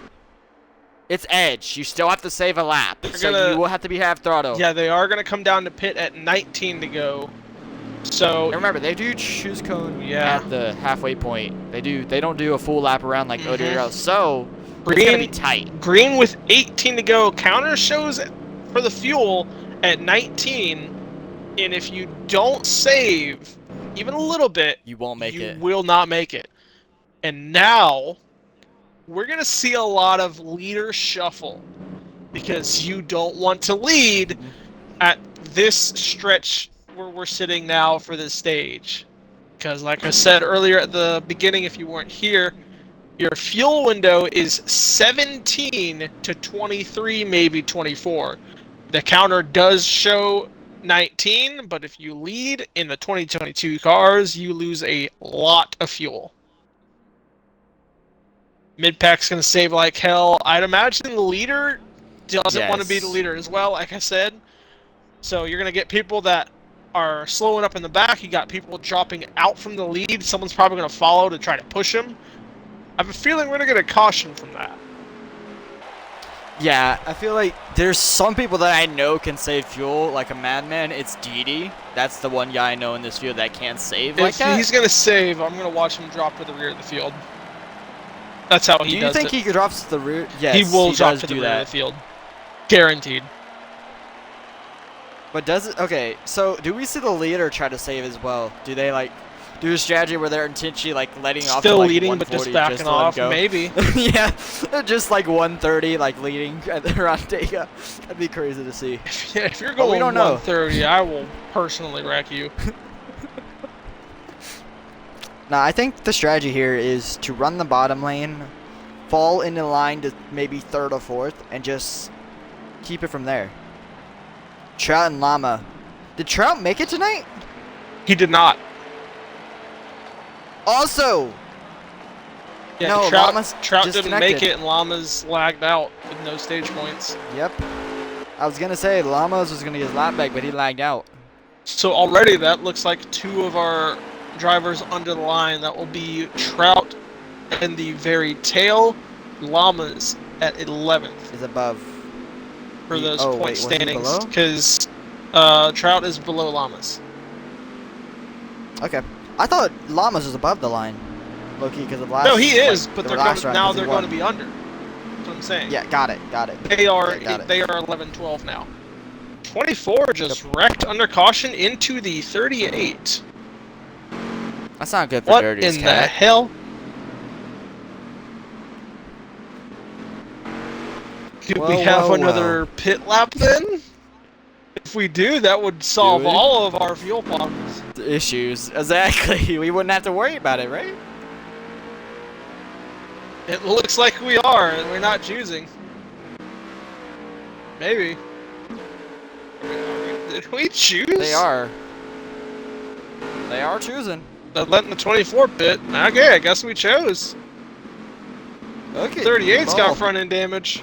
It's edge. You still have to save a lap. They're So gonna- you will have to be half throttle. Yeah, they are going to come down to pit at 19 to go. So And remember, they do choose cone Yeah. at the halfway point. They don't do a full lap around like Mhm. ODRL. So it's gonna be Green, tight. Green with 18 to go. Counter shows for the fuel at 19. And if you don't save even a little bit, You won't make you it. will not make it. And now we're going to see a lot of leader shuffle because you don't want to lead at this stretch where we're sitting now for this stage. Because like I said earlier at the beginning, if you weren't here, your fuel window is 17 to 23, maybe 24. The counter does show 19, but if you lead in the 2022 cars, you lose a lot of fuel. Mid-pack's going to save like hell. I'd imagine the leader doesn't want to be the Yes. leader as well, like I said. So you're going to get people that are slowing up in the back. You got people dropping out from the lead. Someone's probably going to follow to try to push him. I have a feeling we're going to get a caution from that. Yeah, I feel like there's some people that I know can save fuel like a madman. It's Didi. That's the one guy I know in this field that can save like If that. he's going to save, I'm going to watch him drop to the rear of the field. That's how he Do you does think it. he drops to the rear? Yes, He will drop does to the do rear that. of the field. Guaranteed. But does it? Okay, so do we see the leader try to save as well? Do they like do a strategy where they're intentionally like letting off to, Still like, leading, but just 140 backing to let him off. go? Maybe. Yeah, just like 130, like leading around Dega. That'd be crazy to see. Yeah, if you're But we going don't know. 130, I will personally wreck you. Now, I think the strategy here is to run the bottom lane, fall into line to maybe third or fourth, and just keep it from there. Trout and Llama. Did Trout make it tonight? He did not. Also, Yeah, No, Trout Llama's didn't make disconnected. it, and Llamas lagged out with no stage points. yep. I was gonna say Llamas was gonna get his lap back, but he lagged out. So already that looks like 2 of our drivers under the line. That will be Trout in the very tail, Llamas at 11th Is above. for those Oh, point wait, was he standings. below? Because Trout is below Llamas. Okay. I thought Llamas was above the line. Low-key because of last. No, he is, like, but the they're last going, round, now 'cause he they're won. going to be under. That's what I'm saying. Yeah, got it. They are Yeah, got it. they are 11-12 now. 24 just wrecked under caution into the 38. That's not good for What Dirty's in the cat. hell? Could we Well, have well, another pit lap then? If we do, that would solve we? all of our fuel problems. The issues. Exactly. We wouldn't have to worry about it, right? It looks like we are, and we're not choosing. Maybe. Did we choose? They are. They are choosing. They're letting the 24 pit. Okay, I guess we chose. Okay. 38's got well, front end damage.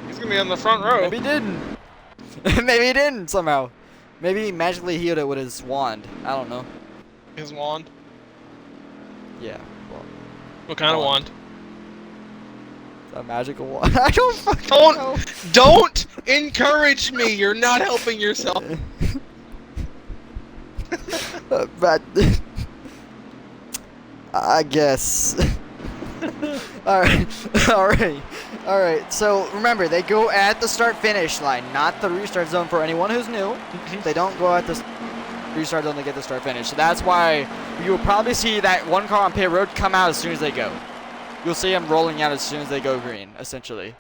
He's gonna be on the front row. Maybe he didn't. Maybe he didn't somehow. Maybe he magically healed it with his wand. I don't know. His wand. Yeah. Well, What kind of wand? a magical wand. I don't fucking Don't- know. Don't encourage me. You're not helping yourself. But I guess. All right. So remember, they go at the start-finish line, not the restart zone. For anyone who's new, they don't go at the restart zone to get the start-finish. So that's why you will probably see that one car on pit road come out as soon as they go. You'll see them rolling out as soon as they go green, essentially.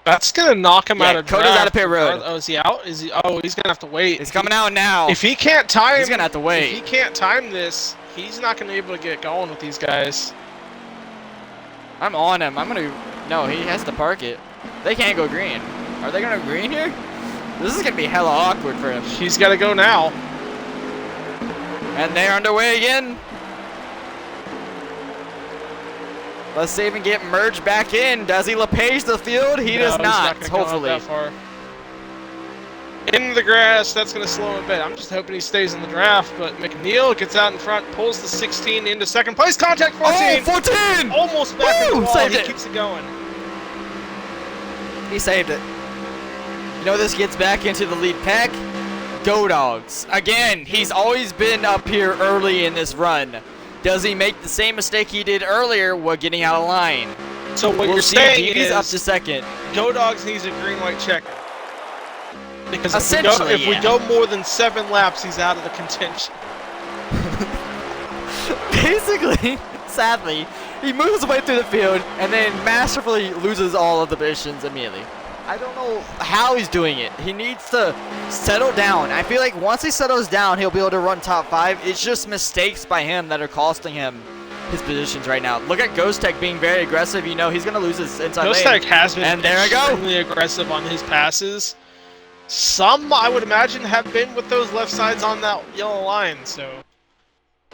That's gonna knock him Yeah, out of Coda's draft. out of pit road. Oh, is he out? Is he? Oh, he's gonna have to wait. It's coming out now. If he can't time, He's gonna have to wait. If he can't time this, he's not gonna be able to get going with these guys. I'm on him. I'm gonna. No, he has to park it. They can't go green. Are they gonna go green here? This is gonna be hella awkward for him. He's got to go now. And they're underway again. Let's see if he can get merged back in. Does he LePage the field? He No, does he's not. gonna come up Hopefully. that far. In the grass, that's gonna slow him a bit. I'm just hoping he stays in the draft, but McNeil gets out in front, pulls the 16 into second place. Contact 14. Oh, 14! Almost back in Woo! the wall. Saved He it. keeps it going. He saved it. You know this gets back into the lead pack? Go Dogs. Again, he's always been up here early in this run. Does he make the same mistake he did earlier while getting out of line? So what We'll you're see. saying DB's is, up to second. Go Dogs needs a green-white checker. Because Essentially, if we yeah. go more than 7 laps, he's out of the contention. Basically, sadly, he moves away through the field and then masterfully loses all of the positions immediately. I don't know how he's doing it. He needs to settle down. I feel like once he settles down, he'll be able to run top 5. It's just mistakes by him that are costing him his positions right now. Look at Ghost Tech being very aggressive. You know, he's going to lose his inside Ghost lane. Tech has been And there I go. extremely aggressive on his passes. Some, I would imagine, have been with those left sides on that yellow line, so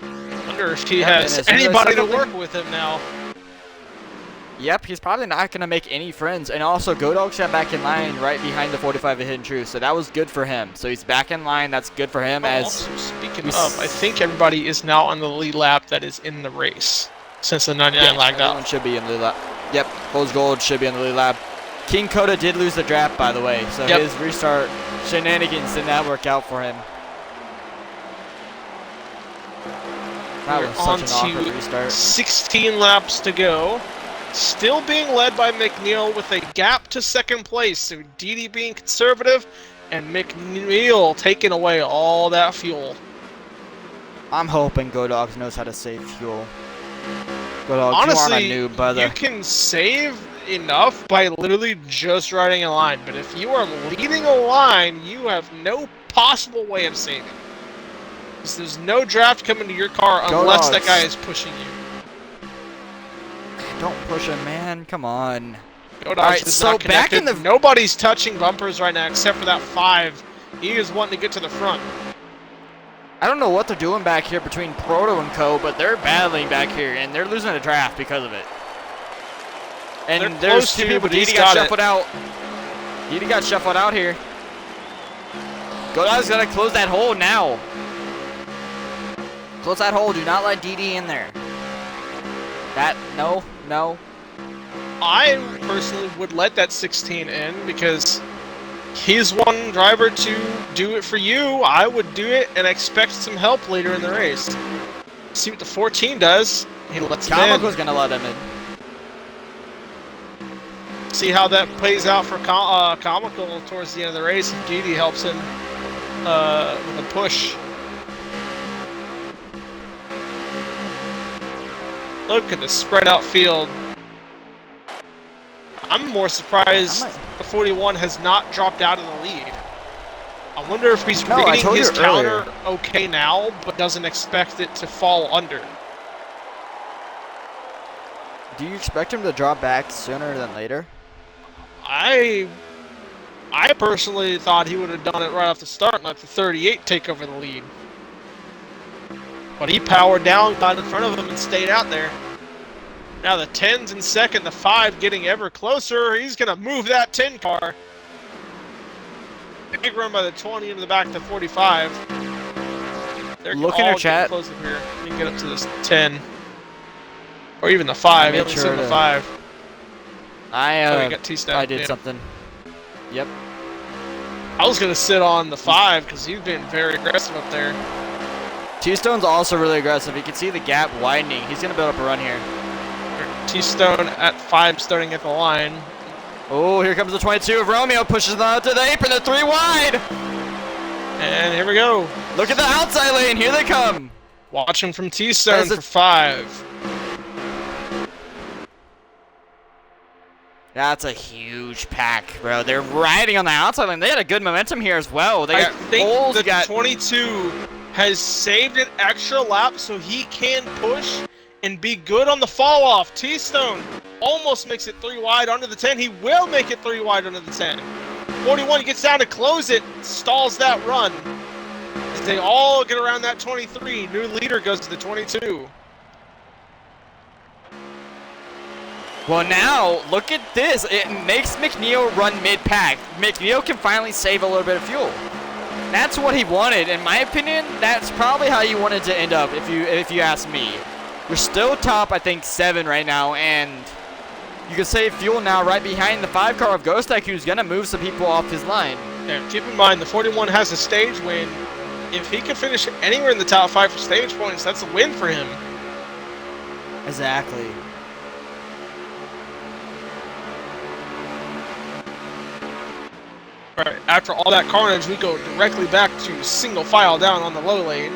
I wonder if he Yeah, has and as soon as I anybody to settle work in- with him now. Yep, he's probably not going to make any friends. And also, Godog got back in line right behind the 45 of Hidden Truth, so that was good for him. So he's back in line. That's good for him. As Also, speaking we of, I think everybody is now on the lead lap that is in the race since the 99 lagged everyone out. should be in the lead lap. Yep, Bulls Gold should be in the lead lap. King Coda did lose the draft, by the way, so Yep. his restart shenanigans did not work out for him. That We're was on such an awkward to restart. 16 laps to go. Still being led by McNeil with a gap to second place. So Didi being conservative and McNeil taking away all that fuel. I'm hoping Godogs knows how to save fuel. Godogs, Honestly, you aren't a noob, brother. you can save enough by literally just riding a line. But if you are leading a line, you have no possible way of saving. 'Cause there's no draft coming to your car Go unless that Dogs. guy is pushing you. Don't push him, man. Come on. Go Dogs Alright, is so not back in connected. the- Nobody's touching bumpers right now except for that 5 He is wanting to get to the front. I don't know what they're doing back here between Proto and Co, but they're battling back here, and they're losing a draft because of it. And They're there's close two to, people. but he's Didi got got it. shuffled out. Didi got shuffled out here. Godog's gotta close that hole now. Close that hole. Do not let Didi in there. No. I personally would let that 16 in because he's one driver to do it for you. I would do it and expect some help later in the race. See what the 14 does. He lets him in. Comico's gonna let him in. See how that plays out for Comical towards the end of the race. And Didi helps him with a push. Look at the spread out field. I'm more surprised the 41 has not dropped out of the lead. I wonder if he's reading his counter okay now, but doesn't expect it to fall under. Do you expect him to drop back sooner than later? I personally thought he would have done it right off the start and let the 38 take over the lead. But he powered down, got in front of him, and stayed out there. Now the 10's in second, the 5 getting ever closer. He's going to move that 10 car. Big run by the 20 into the back of the 45. They're Look in your chat. Close up here. You can get up to this 10. Or even the 5. At least in the 5. I got T-Stone. I did something. Yep. I was going to sit on the 5 because he's been very aggressive up there. T-Stone's also really aggressive. You can see the gap widening. He's going to build up a run here. T-Stone at 5 starting at the line. Oh, here comes the 22 of Romeo. Pushes them out to the apron. They're 3 wide. And here we go. Look at the outside lane. Here they come. Watching from T-Stone for 5. That's a huge pack, bro. They're riding on the outside lane. They had a good momentum here as well. They I got think Foles, the 22 has saved an extra lap so he can push and be good on the fall off. T-Stone almost makes it 3 wide under the 10. He will make it 3 wide under the 10. 41 gets down to close it, stalls that run. As they all get around that 23, new leader goes to the 22. Well, now, look at this. It makes McNeil run mid-pack. McNeil can finally save a little bit of fuel. That's what he wanted. In my opinion, that's probably how you wanted to end up, if you ask me. You're still top, I think, 7 right now, and you can save fuel now right behind the 5 car of Ghostek, who's going to move some people off his line. Yeah, keep in mind, the 41 has a stage win. If he can finish anywhere in the top 5 for stage points, that's a win for him. Exactly. Alright, after all that carnage, we go directly back to single file down on the low lane.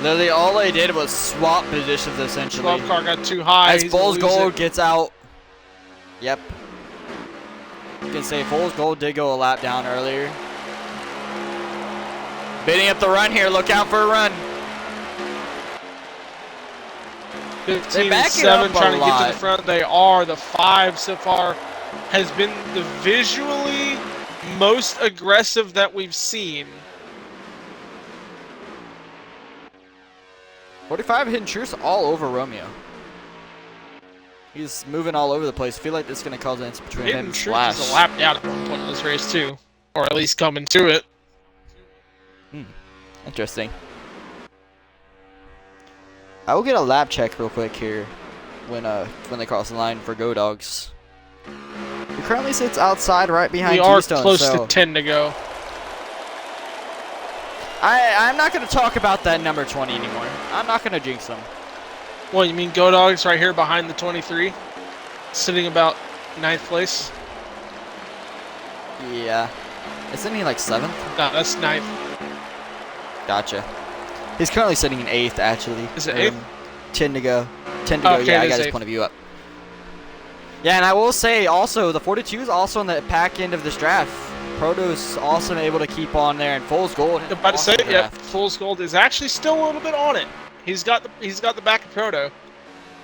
Literally, all they did was swap positions, essentially. 12 car got too high. As Foles Gold gets out. Yep. You can say Foles Gold did go a lap down earlier. Bidding up the run here. Look out for a run. 15 and 7 trying to get to the front. They are. The 5 so far has been the visually most aggressive that we've seen. 45 hitting truce all over Romeo. He's moving all over the place. I feel like this is going to cause an incident between him and Slash. Is a lap down at one point in this race too, or at least coming to it. Interesting. I will get a lap check real quick here when they cross the line for Go Dogs. He currently sits outside right behind We are Keystone, close so to 10 to go. I'm not going to talk about that number 20 anymore. I'm not going to jinx him. Well, you mean Go Dogs right here behind the 23? Sitting about 9th place? Yeah. Isn't he like 7th? No, that's 9th. Gotcha. He's currently sitting in 8th, actually. Is it 8th? 10 to go. 10 to go. Okay, Yeah, I got his 8th. point of view up. Yeah, and I will say also, the 42 is also on the pack end of this draft. Proto's also able to keep on there, and Foles Gold. I'm about to say, awesome yeah, draft. Fool's Gold is actually still a little bit on it. He's got the back of Proto.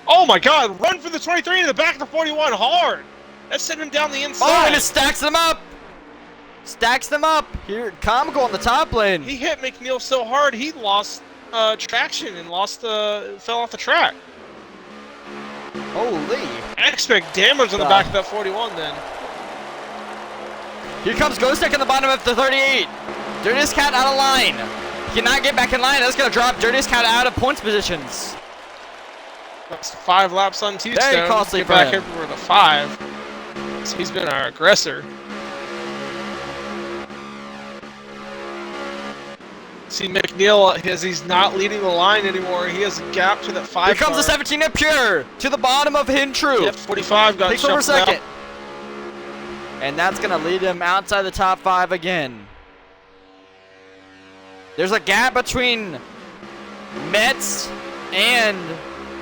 Oh my God! Run for the 23 in the back of the 41 hard. That sent him down the Oh, inside. and it stacks them up. Stacks them up. Here, Comical on the top lane. He hit McNeil so hard he lost traction and fell off the track. Holy. I expect damage on the back of that 41 then. Here comes Ghostek in the bottom of the 38. Dirtiest Cat out of line. He cannot get back in line. That's going to drop Dirtiest Cat out of points positions. That's 5 laps on T-Stone. Very costly Get for back him. here for the 5. So he's been our aggressor. See McNeil, as he's not leading the line anymore, he has a gap to that 5 Here comes car. the 17 of Pure to the bottom of Hintru. Yep, 45 got Takes over shuffled second. out. And that's going to lead him outside the top 5 again. There's a gap between Mets and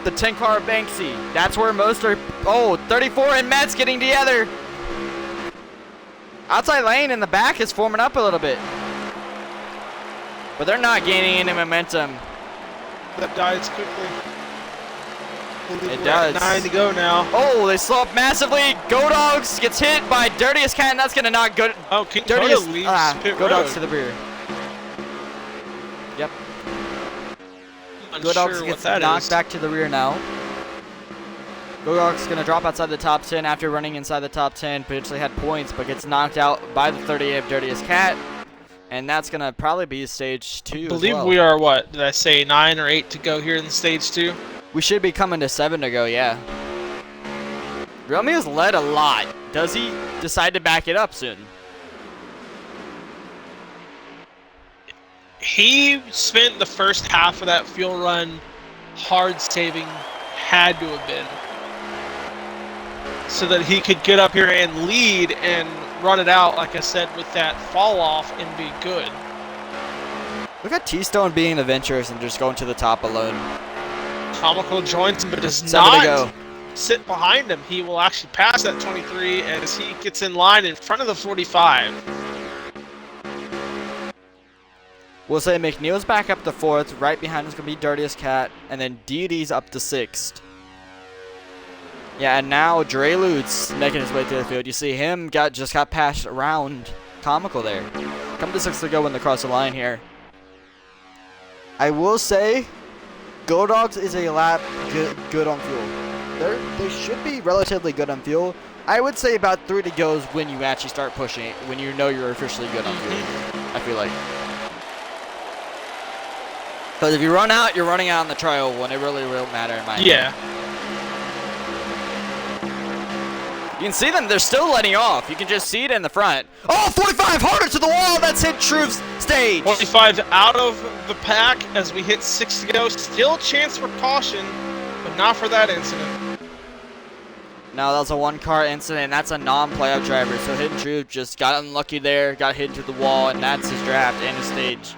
the 10-car Banksy. That's where most are... Oh, 34 and Mets getting together. Outside lane in the back is forming up a little bit. But they're not gaining any momentum. That dies quickly. It We're at does. 9 to go now. Oh, they slow up massively. Go Dogs gets hit by Dirtiest Cat, and that's going to knock good. Oh, King Dirtiest Toto leaves pit Go road. Dogs to the rear. Yep. Go Dogs Unsure what gets that knocked is. back to the rear now. Go Dogs going to drop outside the top 10 after running inside the top 10. Potentially had points, but gets knocked out by the 38 of Dirtiest Cat. And that's going to probably be stage 2 I believe as well. we are, what, did I say 9 or 8 to go here in stage 2? We should be coming to 7 to go, yeah. Romeo's led a lot. Does he decide to back it up soon? He spent the first half of that fuel run hard saving, had to have been, so that he could get up here and lead and run it out, like I said, with that fall off and be good. Look at T-Stone being adventurous and just going to the top alone. Comical joins him, but does 7 to not go. sit behind him. He will actually pass that 23 as he gets in line in front of the 45. We'll say McNeil's back up to 4th. Right behind is going to be Dirtiest Cat. And then Deity's up to 6th. Yeah, and now Drelude's making his way through the field. You see him just got passed around Comical there. Come to 6th to go when they cross the line here. I will say, Go Dogs is a lap good on fuel. They should be relatively good on fuel. I would say about 3 to go is when you actually start pushing it, when you know you're officially good on fuel, I feel like. Because if you run out, you're running out on the trial when it really won't matter in my opinion. Yeah. You can see them, they're still letting off. You can just see it in the front. Oh, 45, harder to the wall, that's Hintru's stage. 45 out of the pack as we hit 6 to go. Still chance for caution, but not for that incident. No, that was a 1-car incident. That's a non-playoff driver. So Hintru just got unlucky there, got hit into the wall, and that's his draft and his stage.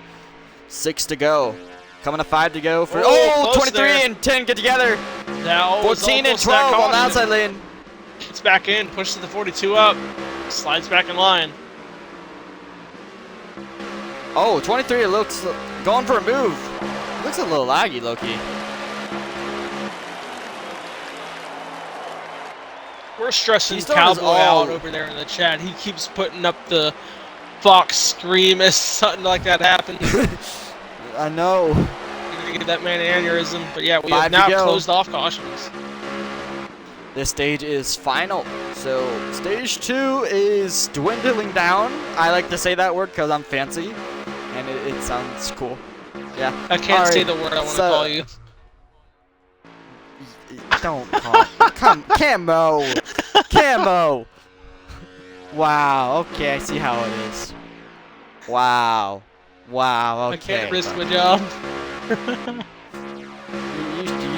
6 to go. Coming to 5 to go for... Oh, close 23 there. and 10 get together. Now 14 and 12 on the outside lane. Gets back in, pushes the 42 up, slides back in line. Oh, 23 looks... going for a move. Looks a little laggy, low-key. We're stressing T-Stone is Cowboy all- out over there in the chat. He keeps putting up the Fox scream as something like that happens. I know. You're gonna get that man an aneurysm. But yeah, we 5 have to now go. closed off cautions. This stage is final. So stage 2 is dwindling down. I like to say that word because I'm fancy, and it sounds cool. Yeah. I can't All say right, the word I want to so- call you. Don't come, Camo, Camo. Wow. Okay, I see how it is. Wow. Wow. I Okay. can't risk my job. You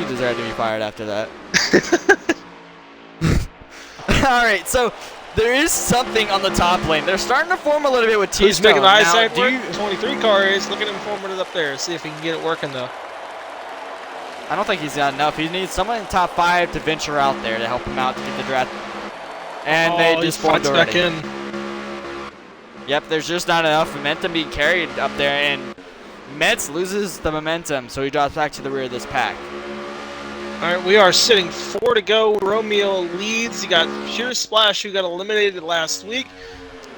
deserve to be fired after that. All right, so there is something on the top lane. They're starting to form a little bit with T-Stone. Who's making the Now, eyesight do work? you- 23 car is. Look at him forming it up there. See if he can get it working though. I don't think he's got enough. He needs someone in the top 5 to venture out there to help him out to get the draft. And they he just formed fights back already. in. Yep, there's just not enough momentum being carried up there, and Mets loses the momentum, so he drops back to the rear of this pack. All right, we are sitting 4 to go. Romeo leads. You got Pure Splash, who got eliminated last week.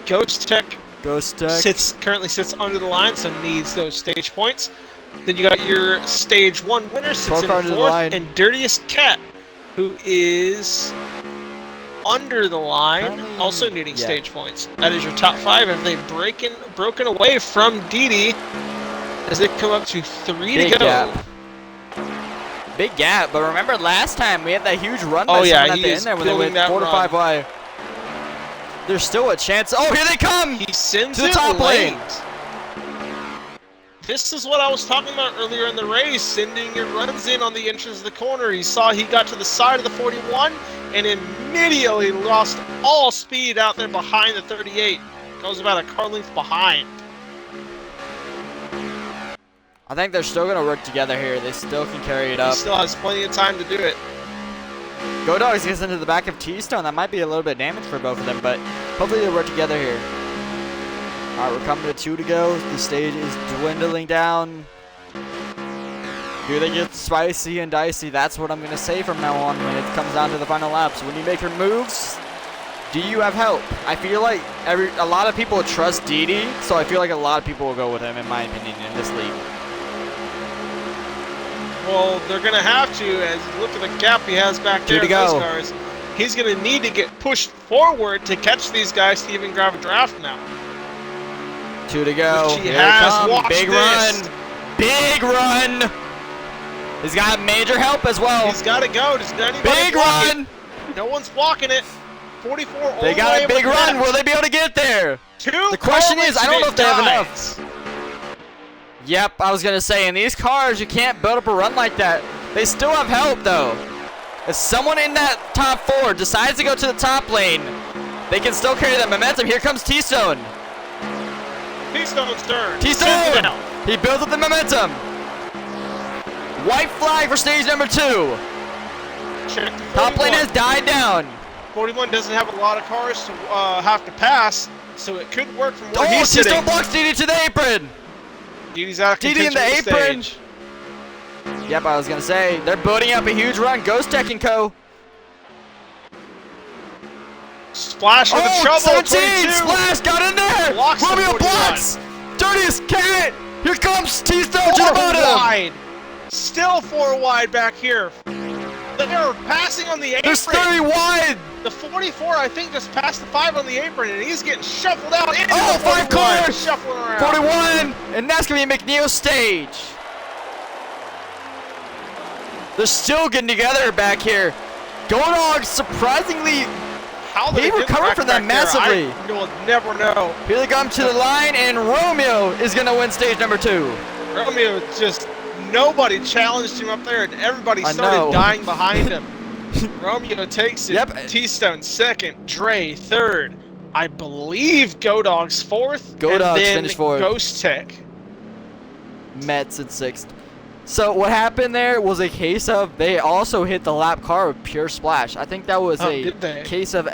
Ghost Tech Ghost Tech. currently sits under the line, so needs those stage points. Then you got your stage 1 winner, sits Pro in car under the 4th, line. and Dirtiest Cat, who is under the line, Currently- also needing yeah. stage points. That is your top 5. Have they broken away from Didi as they come up to 3 Big to go? gap. Big gap, but remember last time we had that huge run by Oh, yeah, someone at he the is end there when they building went that 4 to run. 5 wide. There's still a chance. Oh, here they come! He sends To the it top lane. late. This is what I was talking about earlier in the race, sending your runs in on the entrance of the corner. He saw he got to the side of the 41 and immediately lost all speed out there behind the 38. Goes about a car length behind. I think they're still going to work together here. They still can carry it He up. still has plenty of time to do it. Go Dogs gets into the back of T-Stone. That might be a little bit damage for both of them, but hopefully they work together here. All right, we're coming to 2 to go. The stage is dwindling down. Here they get spicy and dicey. That's what I'm going to say from now on when it comes down to the final laps. When you make your moves, do you have help? I feel like a lot of people trust Didi, so I feel like a lot of people will go with him, in my opinion, in this league. Well, they're going to have to, as you look at the gap he has back there Two in to those go. cars. He's going to need to get pushed forward to catch these guys to even grab a draft now. 2 to go. Which he Here has. it comes. Watch Big this. run. Big run. He's got major help as well. He's got to go. Does anybody Big block run. it? No one's blocking it. 44 all They the got way a big with run. that. Will they be able to get there? The question is, I don't know if they have enough. Yep, I was going to say, in these cars, you can't build up a run like that. They still have help, though. If someone in that top 4 decides to go to the top lane, they can still carry that momentum. Here comes T-Stone. T-Stone's turn. T-Stone! Sends it out. He builds up the momentum. White flag for stage number 2. Check the Top lane 41. has died down. 41 doesn't have a lot of cars to have to pass, so it could work from where Oh, he's sitting. T-Stone blocks Didi to the apron. Didi's out of Didi in the contention for apron. stage. Yep, I was going to say, they're building up a huge run. Ghost Tech and Co. Splash with the trouble. 17! 22. Splash got in there! Blocks the Romeo 41. blocks! Dirtiest Cat! Here comes T-Stone to the 4 bottom! wide. Still 4 wide back here. They're passing on the apron. There's 30 wide! The 44, I think, just passed the 5 on the apron, and he's getting shuffled out into Oh, the 5 41, cars! shuffling around. 41! And that's going to be McNeil's stage. They're still getting together back here. Go Dogs, surprisingly, How He they did recovered back from that back there, massively. I will never know. here they come to the line, and Romeo is going to win stage number 2. Romeo just, nobody challenged him up there, and everybody I started know. dying behind him. Romeo takes it. Yep. T-Stone second, Dre third. I believe Go Dogs fourth. Go and Dogs then finished fourth. Ghost Tech. Mets in 6th. So what happened there was a case of they also hit the lap car with pure splash. I think that was Oh, a did they? case of.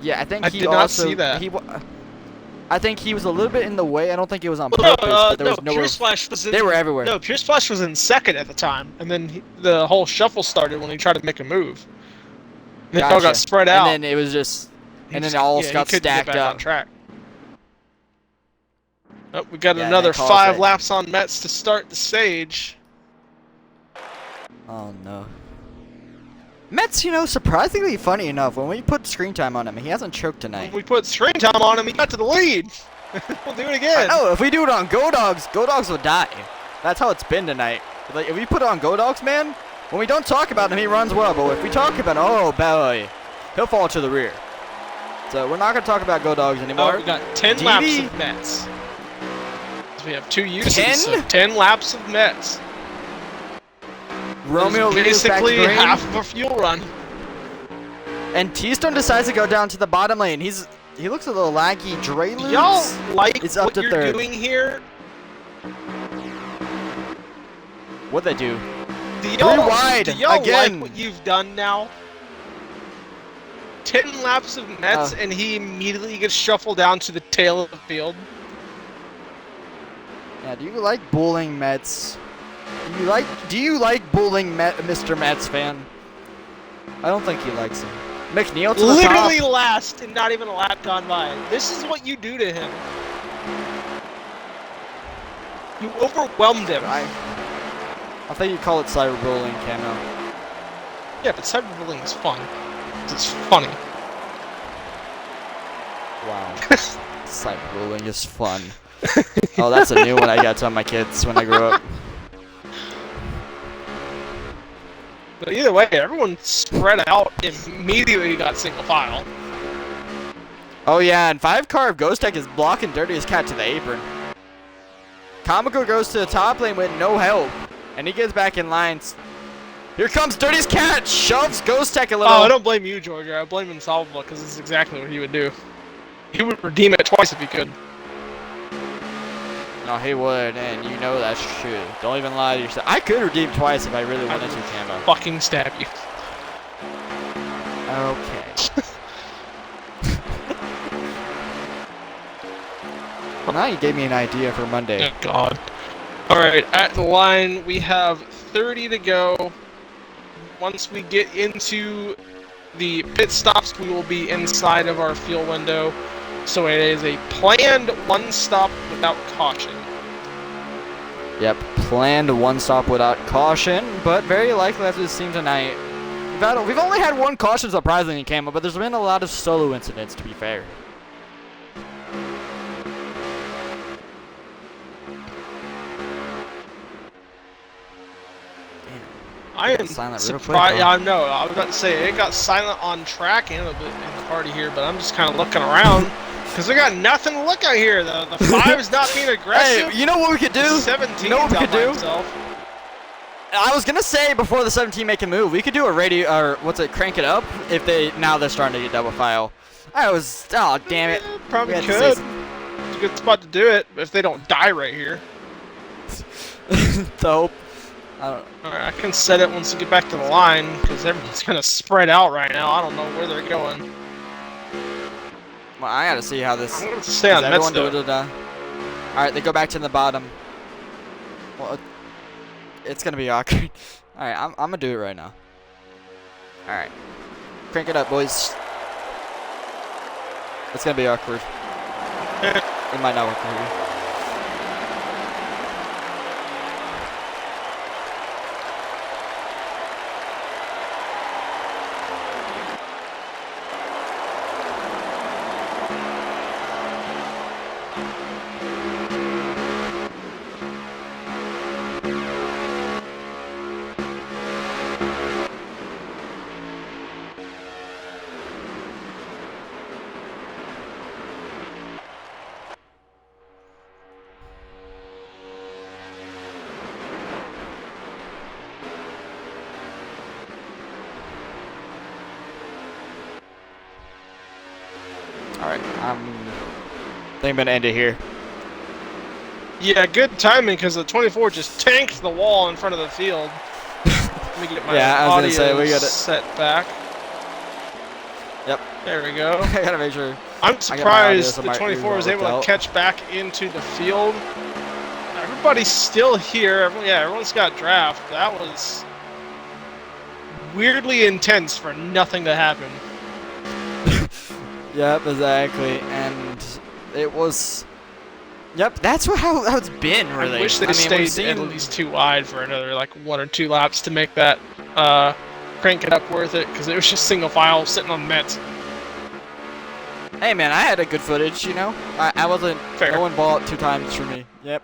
Yeah, I think I he did not also. see that. I think he was a little bit in the way. I don't think it was on Well, purpose, but there no, was no. Pure Splash was in, They were everywhere. No, Pure Splash was in second at the time, and then the whole shuffle started when he tried to make a move. And They all got spread out. And then it was just. He And then just- it all yeah, he got couldn't get stacked back up. On track. Oh, we got Yeah, another that calls 5 it. laps on Mets to start the stage. Oh no. Mets, surprisingly funny enough, when we put screen time on him, he hasn't choked tonight. When we put screen time on him, he got to the lead. We'll do it again. No, if we do it on Go Dogs will die. That's how it's been tonight. Like, if we put it on Go Dogs, man, when we don't talk about him, he runs well. But if we talk about him, oh boy, he'll fall to the rear. So we're not going to talk about Go Dogs anymore. Oh, we got 10 Didi? laps of Mets. So we have 2 uses. 10? So 10 laps of Mets. Romeo That's leads back to basically green, half of a fuel run. and T-Stone decides to go down to the bottom lane. He looks a little laggy. Dre Do y'all like It's up what to you're third. doing here? What'd they do? Do y'all, wide, do y'all again. like what you've done now? 10 laps of Mets, and he immediately gets shuffled down to the tail of the field. Yeah, do you like bullying Mets? Do you like bullying Mr. Mets fan? I don't think he likes him. McNeil to the Literally top. last and not even a lap gone by. This is what you do to him. You overwhelmed him. I think you call it cyberbullying, Camo. Yeah, but cyberbullying is fun. It's funny. Wow. Cyberbullying is fun. Oh, that's a new one I got to tell my kids when I grow up. But either way, everyone spread out immediately got single file. Oh yeah, and 5-carb Ghost Tech is blocking Dirtiest Cat to the apron. Comical goes to the top lane with no help, and he gets back in lines. Here comes Dirtiest Cat, shoves Ghost Tech a little. Oh, I don't blame you, Georgia. I blame Insolvable because this is exactly what he would do. He would redeem it twice if he could. No, he would, and you know that's true. Don't even lie to yourself. I could redeem twice if I really wanted to, Camo. Fucking stab you. Okay. Well, now you gave me an idea for Monday. Oh, God. Alright, at the line, we have 30 to go. Once we get into the pit stops, we will be inside of our fuel window. So it is a planned one stop without caution. Yep, planned one stop without caution, but very likely after this team tonight. We've only had one caution, surprisingly, Camo, but there's been a lot of solo incidents, to be fair. I am silent real quick, surprised. huh? I know. I was about to say it got silent on track and a bit in the party here, but I'm just kind of looking around because we got nothing to look at here. The 5's not being aggressive. Hey, you know what we could do? 17's You know what we could do? himself. I was gonna say before the 17 make a move, we could do a radio or crank it up if now they're starting to get double file. Oh damn it. Yeah, probably We had to could. say It's a good spot to do it if they don't die right here. Dope. I don't. Alright, I can set it once we get back to the line because everyone's kind of spread out right now. I don't know where they're going. Well, I gotta see how this. I'm going to stay on Mets though. Alright, they go back to the bottom. Well, it's gonna be awkward. Alright, I'm gonna do it right now. Alright. Crank it up, boys. It's gonna be awkward. It might not work for you. Alright, I think I'm gonna end it here. Yeah, good timing because the 24 just tanked the wall in front of the field. Let me get my Yeah, I was audio gonna say, we gotta- set back. Yep. There we go. I gotta make sure. I'm I got my audio, surprised so the my 24 was ears able all to catch back into the field. Everybody's still here. Everyone's got draft. That was weirdly intense for nothing to happen. Yep, exactly. And it was. Yep, that's how it's been, really. I wish they we've stayed seen- at least too wide for another like 1 or 2 laps to make that crank it up worth it because it was just single file sitting on the Mets. Hey, man, I had a good footage, you know? I wasn't. Fair. No one balled 2 times for me. Yep.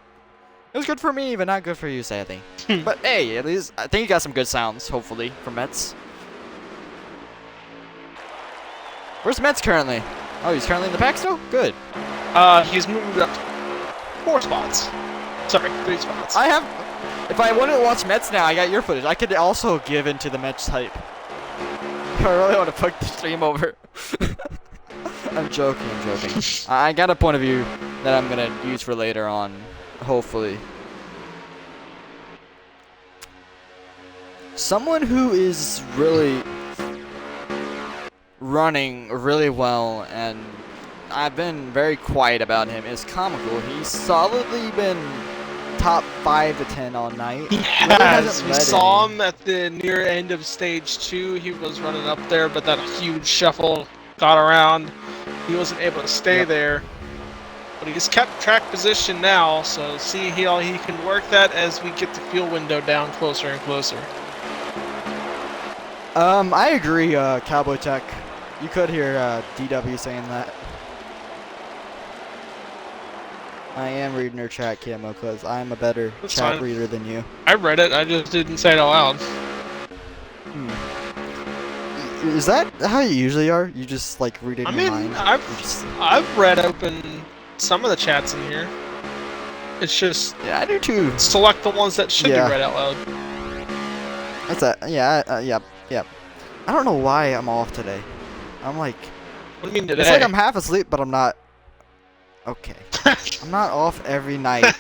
It was good for me, but not good for you, sadly. But hey, at least I think you got some good sounds, hopefully, from Mets. Where's Mets currently? Oh, he's currently in the pack still? Good. He's moved up 4 spots. Sorry, 3 spots. I have. If I wanted to watch Mets now, I got your footage. I could also give into the Mets hype. I really want to fuck the stream over. I'm joking, I got a point of view that I'm gonna use for later on, hopefully. Someone who is really running really well, and I've been very quiet about him, is Comical. He's solidly been top 5 to 10 all night. He Really has. hasn't We led saw any. him at the near end of stage 2. He was running up there, but that huge shuffle got around. He wasn't able to stay Yep. there. But he's kept track position now, so see how he can work that as we get the fuel window down closer and closer. I agree, Cowboy Tech. You could hear DW saying that. I am reading her chat, Camo, because I'm a better That's chat fine. reader than you. I read it, I just didn't say it out loud. Is that how you usually are? You just like read it I in mean, your mind? You just- I've read open some of the chats in here. It's just yeah, I do too. select the ones that should Yeah. be read out loud. That's that. Yeah, yep. I don't know why I'm off today. I'm like, What do you mean today? it's like I'm half asleep, but I'm not. Okay. I'm not off every night.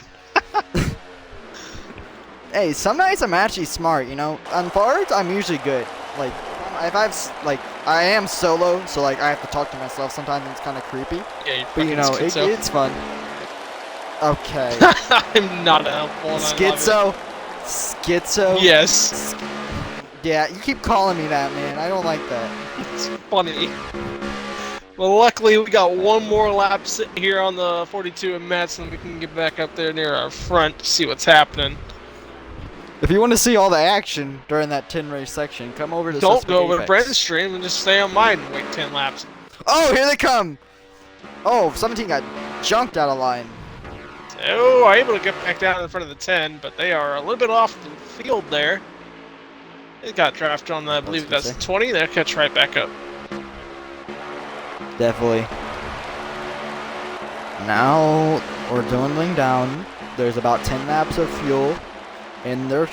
Hey, some nights I'm actually smart, you know. On forwards, I'm usually good. Like, if I am solo, so like I have to talk to myself sometimes, and it's kind of creepy. Yeah, But you know, it's fun. Okay. I'm not helpful. And Schizo. Schizo. Yes, Yeah, you keep calling me that, man. I don't like that. it's funny. Well, luckily we got one more lap sitting here on the 42 and Mets, and we can get back up there near our front to see what's happening. If you want to see all the action during that 10 race section, come over to Don't Suspect go over to Apex. Brandon's stream and just stay on mine and wait 10 laps. Oh, here they come! Oh, 17 got junked out of line. Oh, are able to get back down in front of the 10, but they are a little bit off the field there. They got drafted on the, I believe gonna that's say. 20. They'll catch right back up. Definitely. Now we're dwindling down. There's about 10 laps of fuel in their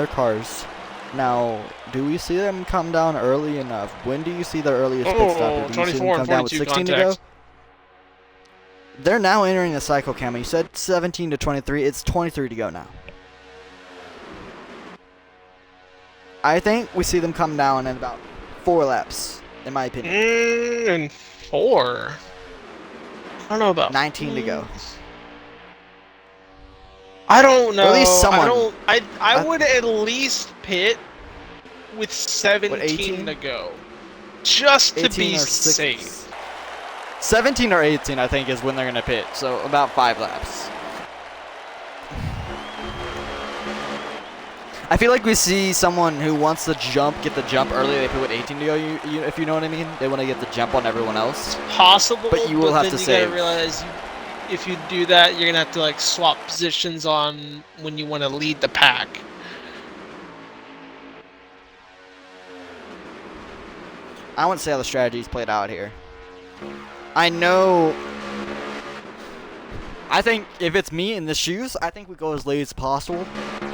cars. Now, do we see them come down early enough? When do you see the earliest pit stop? Oh, Or do you see them 24 come and down with 42 16 to go? contact. They're now entering the cycle, Camo. You said 17 to 23. It's 23 to go now. I think we see them come down in about 4 laps, in my opinion. And 4. I don't know about 19 to go. I don't know. Or at least someone. I would at least pit with 17 18? to go, just to 18 be or safe. 6. 17 or 18, I think, is when they're going to pit. So about 5 laps. I feel like we see someone who wants to get the jump early. They put with 18 to go, if you know what I mean. They want to get the jump on everyone else. Possible, But you will have then to you save. gotta realize if you do that, you're gonna have to like swap positions on when you want to lead the pack. I want to see how the strategy's played out here. I know. I think if it's me in the shoes, I think we go as late as possible.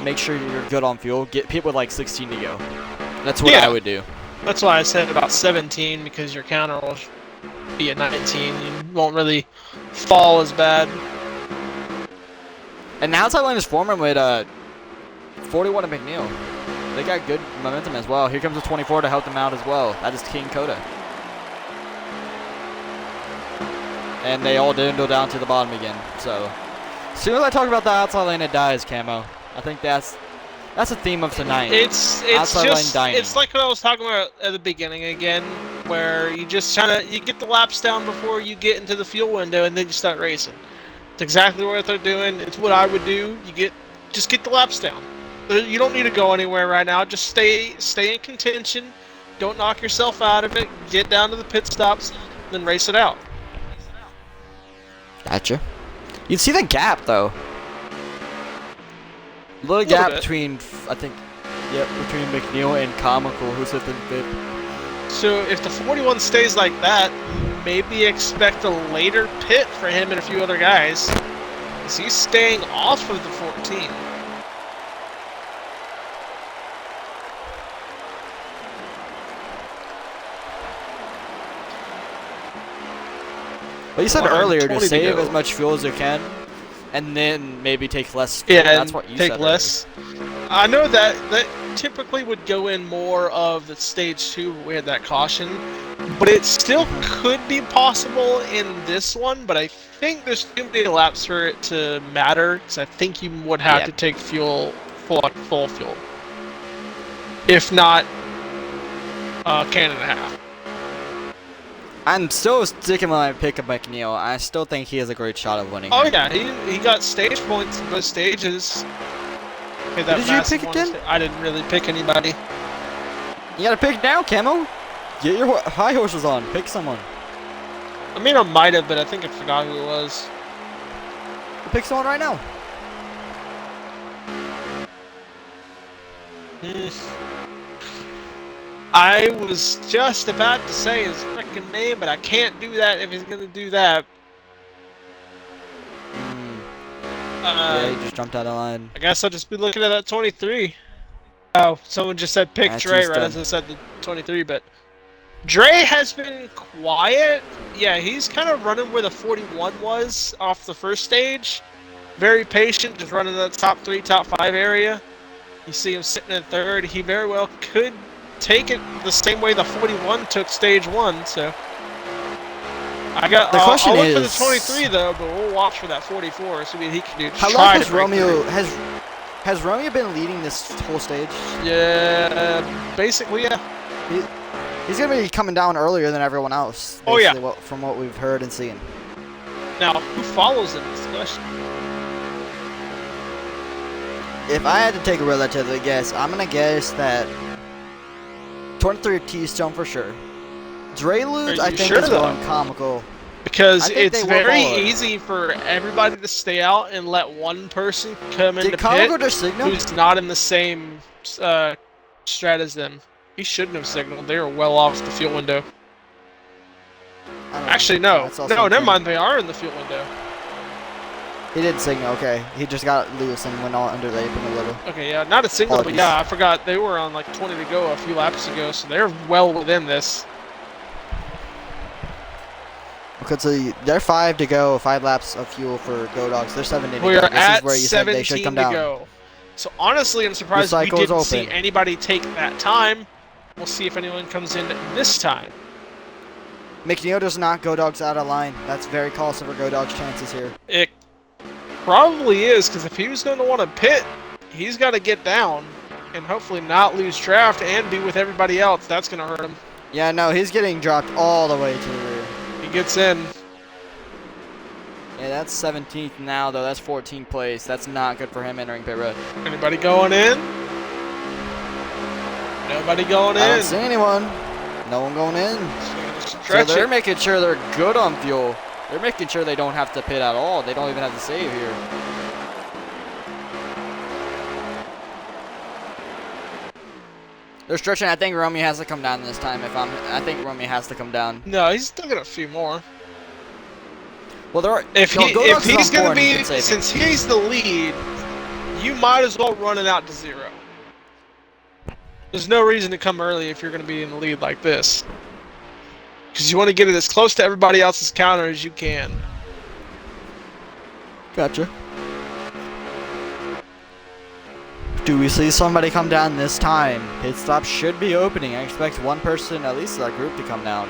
Make sure you're good on fuel. Get people with like 16 to go. That's what Yeah. I would do. That's why I said about 17, because your counter will be at 19. You won't really fall as bad. And now outside line is forming with 41 and McNeil. They got good momentum as well. Here comes a 24 to help them out as well. That is King Coda. And they all dwindle down to the bottom again. So, as soon as I talk about the outside lane, it dies, Camo. I think that's a theme of tonight. It's Outside just lane dining. it's like what I was talking about at the beginning again, where you just you get the laps down before you get into the fuel window, and then you start racing. It's exactly what they're doing. It's what I would do. Just get the laps down. You don't need to go anywhere right now. Just stay in contention. Don't knock yourself out of it. Get down to the pit stops, then race it out. Gotcha. You'd see the gap though. Little Little gap bit. between, between McNeil and Comical, who's at the fifth. So if the 41 stays like that, maybe expect a later pit for him and a few other guys. 'Cause he's staying off of the 14. Well, you said Or earlier to 20 to save go. as much fuel as you can, and then maybe take less fuel. Yeah, That's and what you take said less. I know that typically would go in more of the stage 2 where we had that caution, But it still could be possible in this one, but I think there's too many laps for it to matter, because I think you would have Yeah. to take full fuel. If not, can and a half. I'm still sticking with my pick of McNeil. I still think he has a great shot of winning. Oh here. yeah, he got stage points in both stages. Okay, that Did you massive pick one again? I didn't really pick anybody. You gotta pick now, Camo. Get your high horses on. Pick someone. I mean, I might have, but I think I forgot who it was. Pick someone right now. I was just about to say his freaking name, but I can't do that if he's gonna do that. Yeah, he just jumped out of line. I guess I'll just be looking at that 23. Oh, someone just said pick That's Dre just right as I said the 23, but Dre has been quiet. Yeah, he's kind of running where the 41 was off the first stage. Very patient, just running the top 3, top 5 area. You see him sitting in third. He very well could take it the same way the 41 took stage 1, so I got. The question I'll look for is- the 23 though, but we'll watch for that 44. So he can do. How try long to has break Romeo through. has Romeo been leading this whole stage? Yeah, basically, yeah. He's gonna be coming down earlier than everyone else. Oh, yeah. basically, from what we've heard and seen. Now, who follows in this question? If I had to take a relatively guess, I'm gonna guess that 23 T-Stone for sure. Dreludes, Are I you think, sure, is though? going comical. Because I think it's they will very follow it. easy for everybody to stay out and let one person come into Did Comical pit just signal? who's not in the same strat as them. He shouldn't have signaled. They were well off the fuel window. I don't know. Actually, no. That's also No, never true. mind. They are in the fuel window. He did signal, okay. He just got loose and went all under the apron a little. Okay, yeah, not a signal, but Apologies. yeah, I forgot. They were on like 20 to go a few laps ago, so they're well within this. Okay, so they're 5 to go, 5 laps of fuel for Go Dogs. They're 7 to We go. are This at is where you said they should 17 come to down. go. So honestly, I'm surprised The we cycle is didn't see open. anybody take that time. We'll see if anyone comes in this time. McNeil does not Go Dogs out of line. That's very costly for Go Dogs' chances here. It probably is, because if he was going to want to pit, he's got to get down and hopefully not lose draft and be with everybody else. That's going to hurt him. Yeah, no, he's getting dropped all the way to the rear. He gets in. Yeah, that's 17th now, though. That's 14th place. That's not good for him entering pit road. Anybody going in? Nobody going I don't in. see anyone. No one going in. So Stretch they're it. making sure they're good on fuel. They're making sure they don't have to pit at all. They don't even have to save here. They're stretching. I think Romeo has to come down this time. I think Romeo has to come down. No, he's still got a few more. Well, there are. If no, he, Go if Dogs is he's on going board to and he be, can save him. since he's the lead, you might as well run it out to 0. There's no reason to come early if you're going to be in the lead like this. Because you want to get it as close to everybody else's counter as you can. Gotcha. Do we see somebody come down this time? Pit stop should be opening. I expect one person, at least that group, to come down.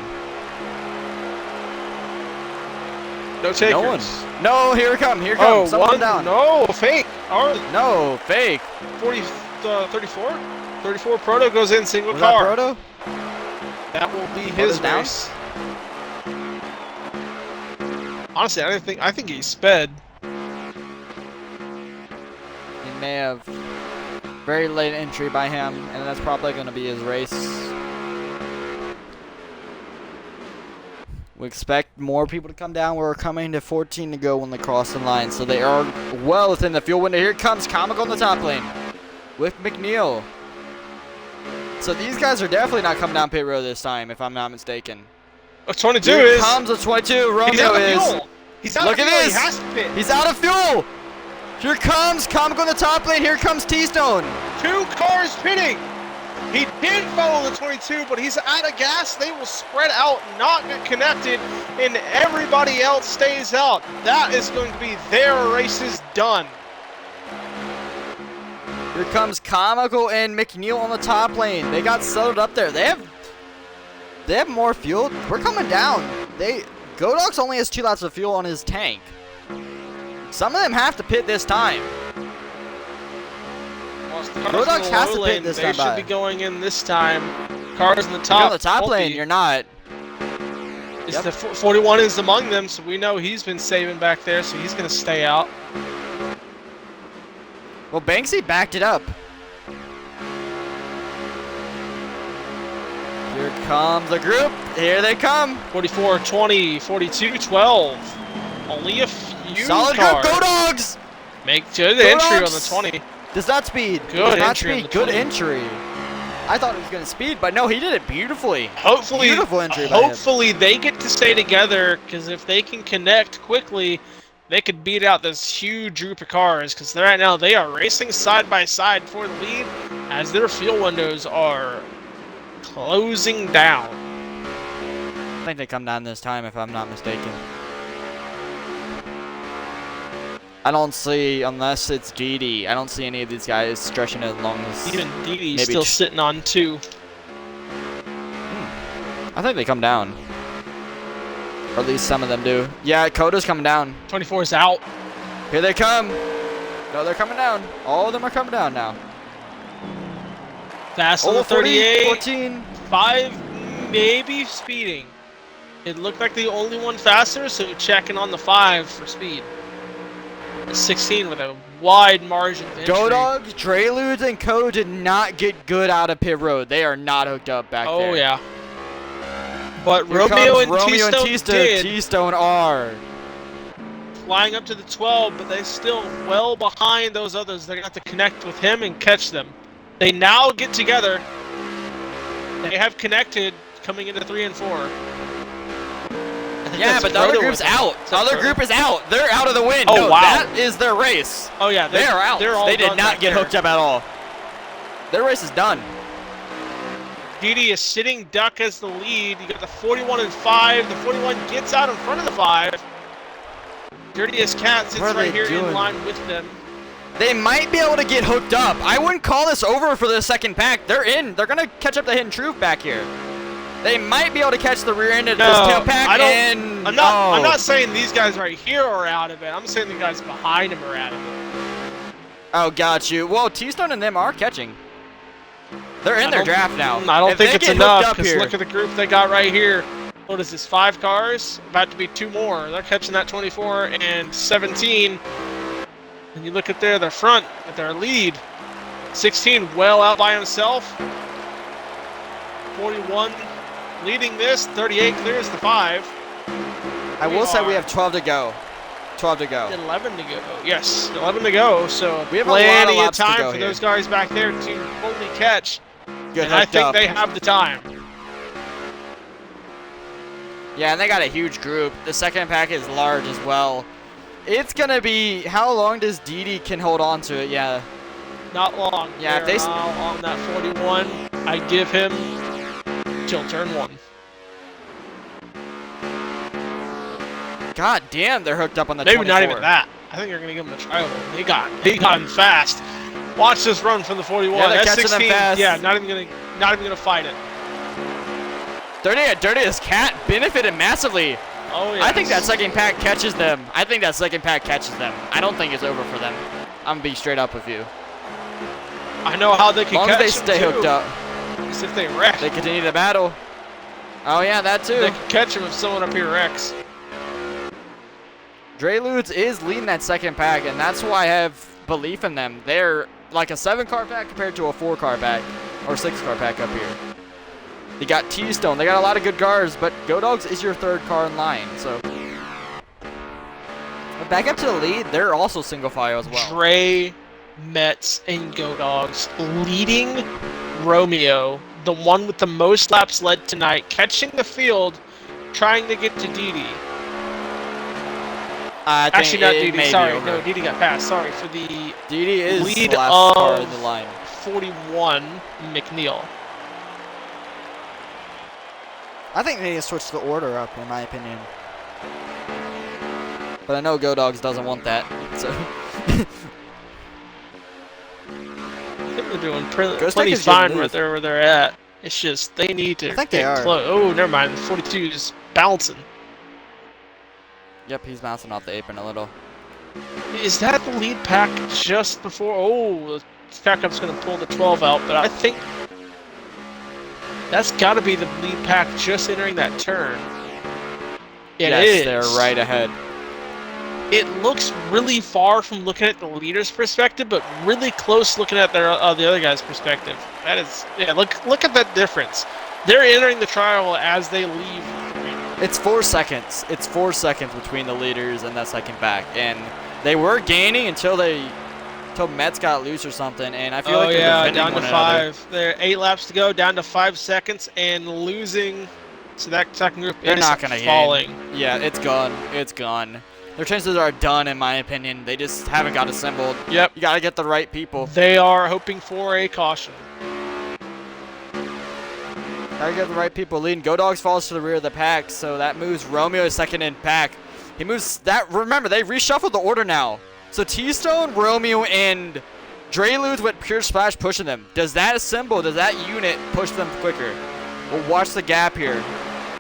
No takers. No one. No, here it comes. Here it Oh, comes. Someone one down. No, fake. Or No, fake. 34? 34 Proto goes in single Was that car. Proto? That will be his Proto's down? race. Honestly, I think he sped. He may have. Very late entry by him, and that's probably going to be his race. We expect more people to come down. We're coming to 14 to go when they cross the line, so they are well within the fuel window. Here comes Comical in the top lane with McNeil. So these guys are definitely not coming down pit road this time, if I'm not mistaken. Oh, 22 Here is. comes a 22. Romeo He's out of is. fuel. He's out Look of at fuel. He this. has to pit. He's out of fuel. Here comes Comical in the top lane. Here comes T-Stone. 2 cars pitting. He did follow the 22, but he's out of gas. They will spread out, not get connected, and everybody else stays out. That is going to be their races done. Here comes Comical and McNeil on the top lane. They got settled up there. They have They have more fuel. We're coming down. Godox only has 2 laps of fuel on his tank. Some of them have to pit this time. Godox has to pit this they time should by. be going in this time. Cars in the If top. you're on the top lane, Volpe you're not. is Yep. the 41 is among them, so we know he's been saving back there, so he's going to stay out. Well, Banksy backed it up. Here comes the group. Here they come. 44, 20, 42, 12. Only a few Solid cars. group. Go Dogs! Make good Go entry on the Dogs! 20. Does not speed. Good Does not entry on speed. the Good 20. entry. I thought it was going to speed, but no, he did it beautifully. Hopefully, Beautiful entry by him. hopefully they get to stay together, because if they can connect quickly, they could beat out this huge group of cars, because right now they are racing side by side for the lead as their fuel windows are closing down. I think they come down this time, if I'm not mistaken. I don't see, unless it's GD, I don't see any of these guys stretching as long as... Even Didi maybe still sitting on 2. I think they come down. Or at least some of them do. Yeah, Coda's coming down. 24 is out. Here they come. No, they're coming down. All of them are coming down now. Fast on Oh, the 38. 14. 5 maybe speeding. It looked like the only one faster, so checking on the 5 for speed. 16 with a wide margin of entry. Go Dogs, Dreludes, and Co did not get good out of pit road. They are not hooked up back there. Oh yeah. But Here Romeo comes and Romeo and T-Stone did, T-Stone are. flying up to the 12, but they still well behind those others. They're gonna have to connect with him and catch them. They now get together. They have connected coming into 3 and 4. Yeah, but the other group's out. The other group is out. They're out of the win. Oh, No, wow. that is their race. Oh yeah, They are out. They're all They did done not back get there. hooked up at all. Their race is done. Didi is sitting duck as the lead. You got the 41 and 5. The 41 gets out in front of the 5. Dirtiest Cat sits What are right they here doing? in line with them. They might be able to get hooked up. I wouldn't call this over for the second pack. They're in. They're gonna catch up to Hidden Truth back here. They might be able to catch the rear end of this tail pack. I don't. And I'm not. I'm oh. not saying these guys right here are out of it. I'm saying the guys behind him are out of it. Oh, got you. Well, T-Stone and them are catching. They're in their draft now. I don't If think they it's get enough. hooked up Because here, look at the group they got right here. What is this? 5 cars? About to be 2 more. They're catching that 24 and 17. And you look at their front at their lead. 16 well out by himself. 41 leading this. 38 clears the 5. I will say we have 12 to go. 12 to go. 11 to go. Yes, 11 to go. So We have a lot of plenty of laps to time go for here. those guys back there to fully catch. Get And I hooked think up. they have the time. Yeah, and they got a huge group. The second pack is large as well. It's gonna be, how long does Didi can hold on to it? Yeah. Not long. Yeah, if They're they now on that 41. I give him till turn 1. God damn, they're hooked up on the Maybe 24. not even that. I think they're gonna give him a trial. He got him fast. Watch this run from the 41. Yeah, they're That's catching them 16. fast. Yeah, not even gonna fight it. Dirtiest Cat benefited massively. Oh yeah. I think that second pack catches them. I think that second pack catches them. I don't think it's over for them. I'm gonna be straight up with you. I know how they As can long catch as they stay him, hooked too. up, Is if they wreck. they continue the battle. Oh yeah, that too. They can catch him if someone up here wrecks. Dreludes is leading that second pack, and that's why I have belief in them. They're like a 7-car pack compared to a 4-car pack, or 6-car pack up here. They got T-Stone. They got a lot of good cars, but Go Dogs is your 3rd car in line, so. But back up to the lead, they're also single file as well. Dre, Mets, and Go Dogs leading Romeo, the one with the most laps led tonight, catching the field, trying to get to Didi. I think Actually, not it Didi. may be Sorry, over. no, Didi got passed. Sorry for the Didi is lead the last car in of the line. 41, McNeil. I think they need to switch the order up, in my opinion. But I know Go Dogs doesn't want that, so. I think they're doing Ghost Tech plenty is fine good right move. there where they're at. It's just they need to I think they get are. close. Oh, never mind. The 42 is bouncing. Yep, he's bouncing off the apron a little. Is that the lead pack just before? Oh, the backup's going to pull the 12 out, but I think that's got to be the lead pack just entering that turn. It yes, is. they're right ahead. It looks really far from looking at the leader's perspective, but really close looking at their the other guy's perspective. That is, yeah. Look at that difference. They're entering the trial as they leave. It's 4 seconds. It's 4 seconds between the leaders and that second back, and they were gaining until Mets got loose or something. And I feel like they're defending down to one another. 5. There are 8 laps to go, down to 5 seconds, and losing to that second group. They're is not gonna falling. gain. Yeah, it's gone. It's gone. Their chances are done, in my opinion. They just haven't got assembled. Yep. You gotta get the right people. They are hoping for a caution. Gotta get the right people leading. Go Dogs falls to the rear of the pack, so that moves Romeo second in pack. He moves that. Remember, they reshuffled the order now. So T-Stone, Romeo, and Dreyluth with Pure Splash pushing them. Does that assemble? Does that unit push them quicker? We'll watch the gap here.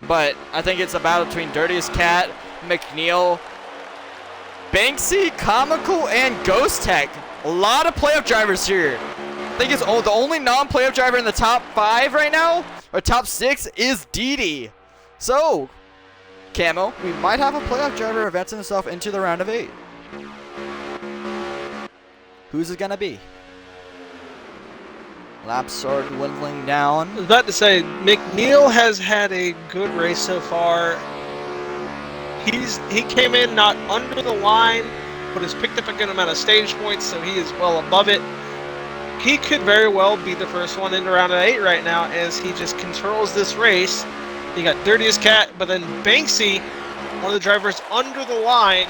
But I think it's a battle between Dirtiest Cat, McNeil, Banksy, Comical, and Ghost Tech. A lot of playoff drivers here. I think it's the only non-playoff driver in the top 5 right now, or top 6, is Didi. So, Camo, we might have a playoff driver advancing himself into the round of 8. Who's it gonna be? Laps are dwindling down. I was about to say, McNeil has had a good race so far. He came in not under the line, but has picked up a good amount of stage points, so he is well above it. He could very well be the first one into round of 8 right now, as he just controls this race. You got Dirtiest Cat, but then Banksy, one of the drivers under the line,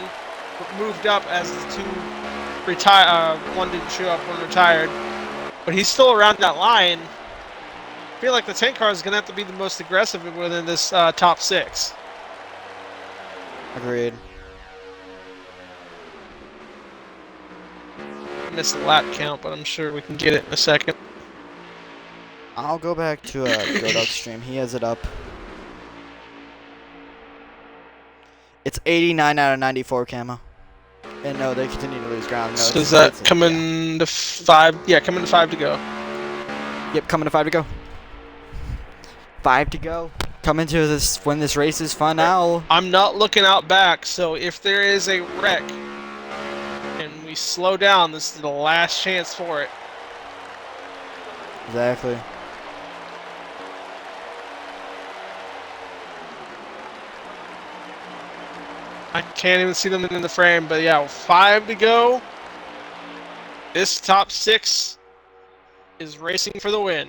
moved up as the 2 retire. One didn't show up, one retired, but he's still around that line. I feel like the 10 car is going to have to be the most aggressive within this top 6. Agreed. Missed the lap count, but I'm sure we can get it in a second. I'll go back to Go Dog stream. He has it up. It's 89 out of 94, Camo. And no, they continue to lose ground. No, So is that coming to 5? Yeah, coming to 5 to go. Yep, coming to 5 to go. 5 to go. Coming to this when this race is fun now. I'm not looking out back, so if there is a wreck and we slow down, this is the last chance for it. Exactly. I can't even see them in the frame, but yeah, 5 to go. This top 6 is racing for the win.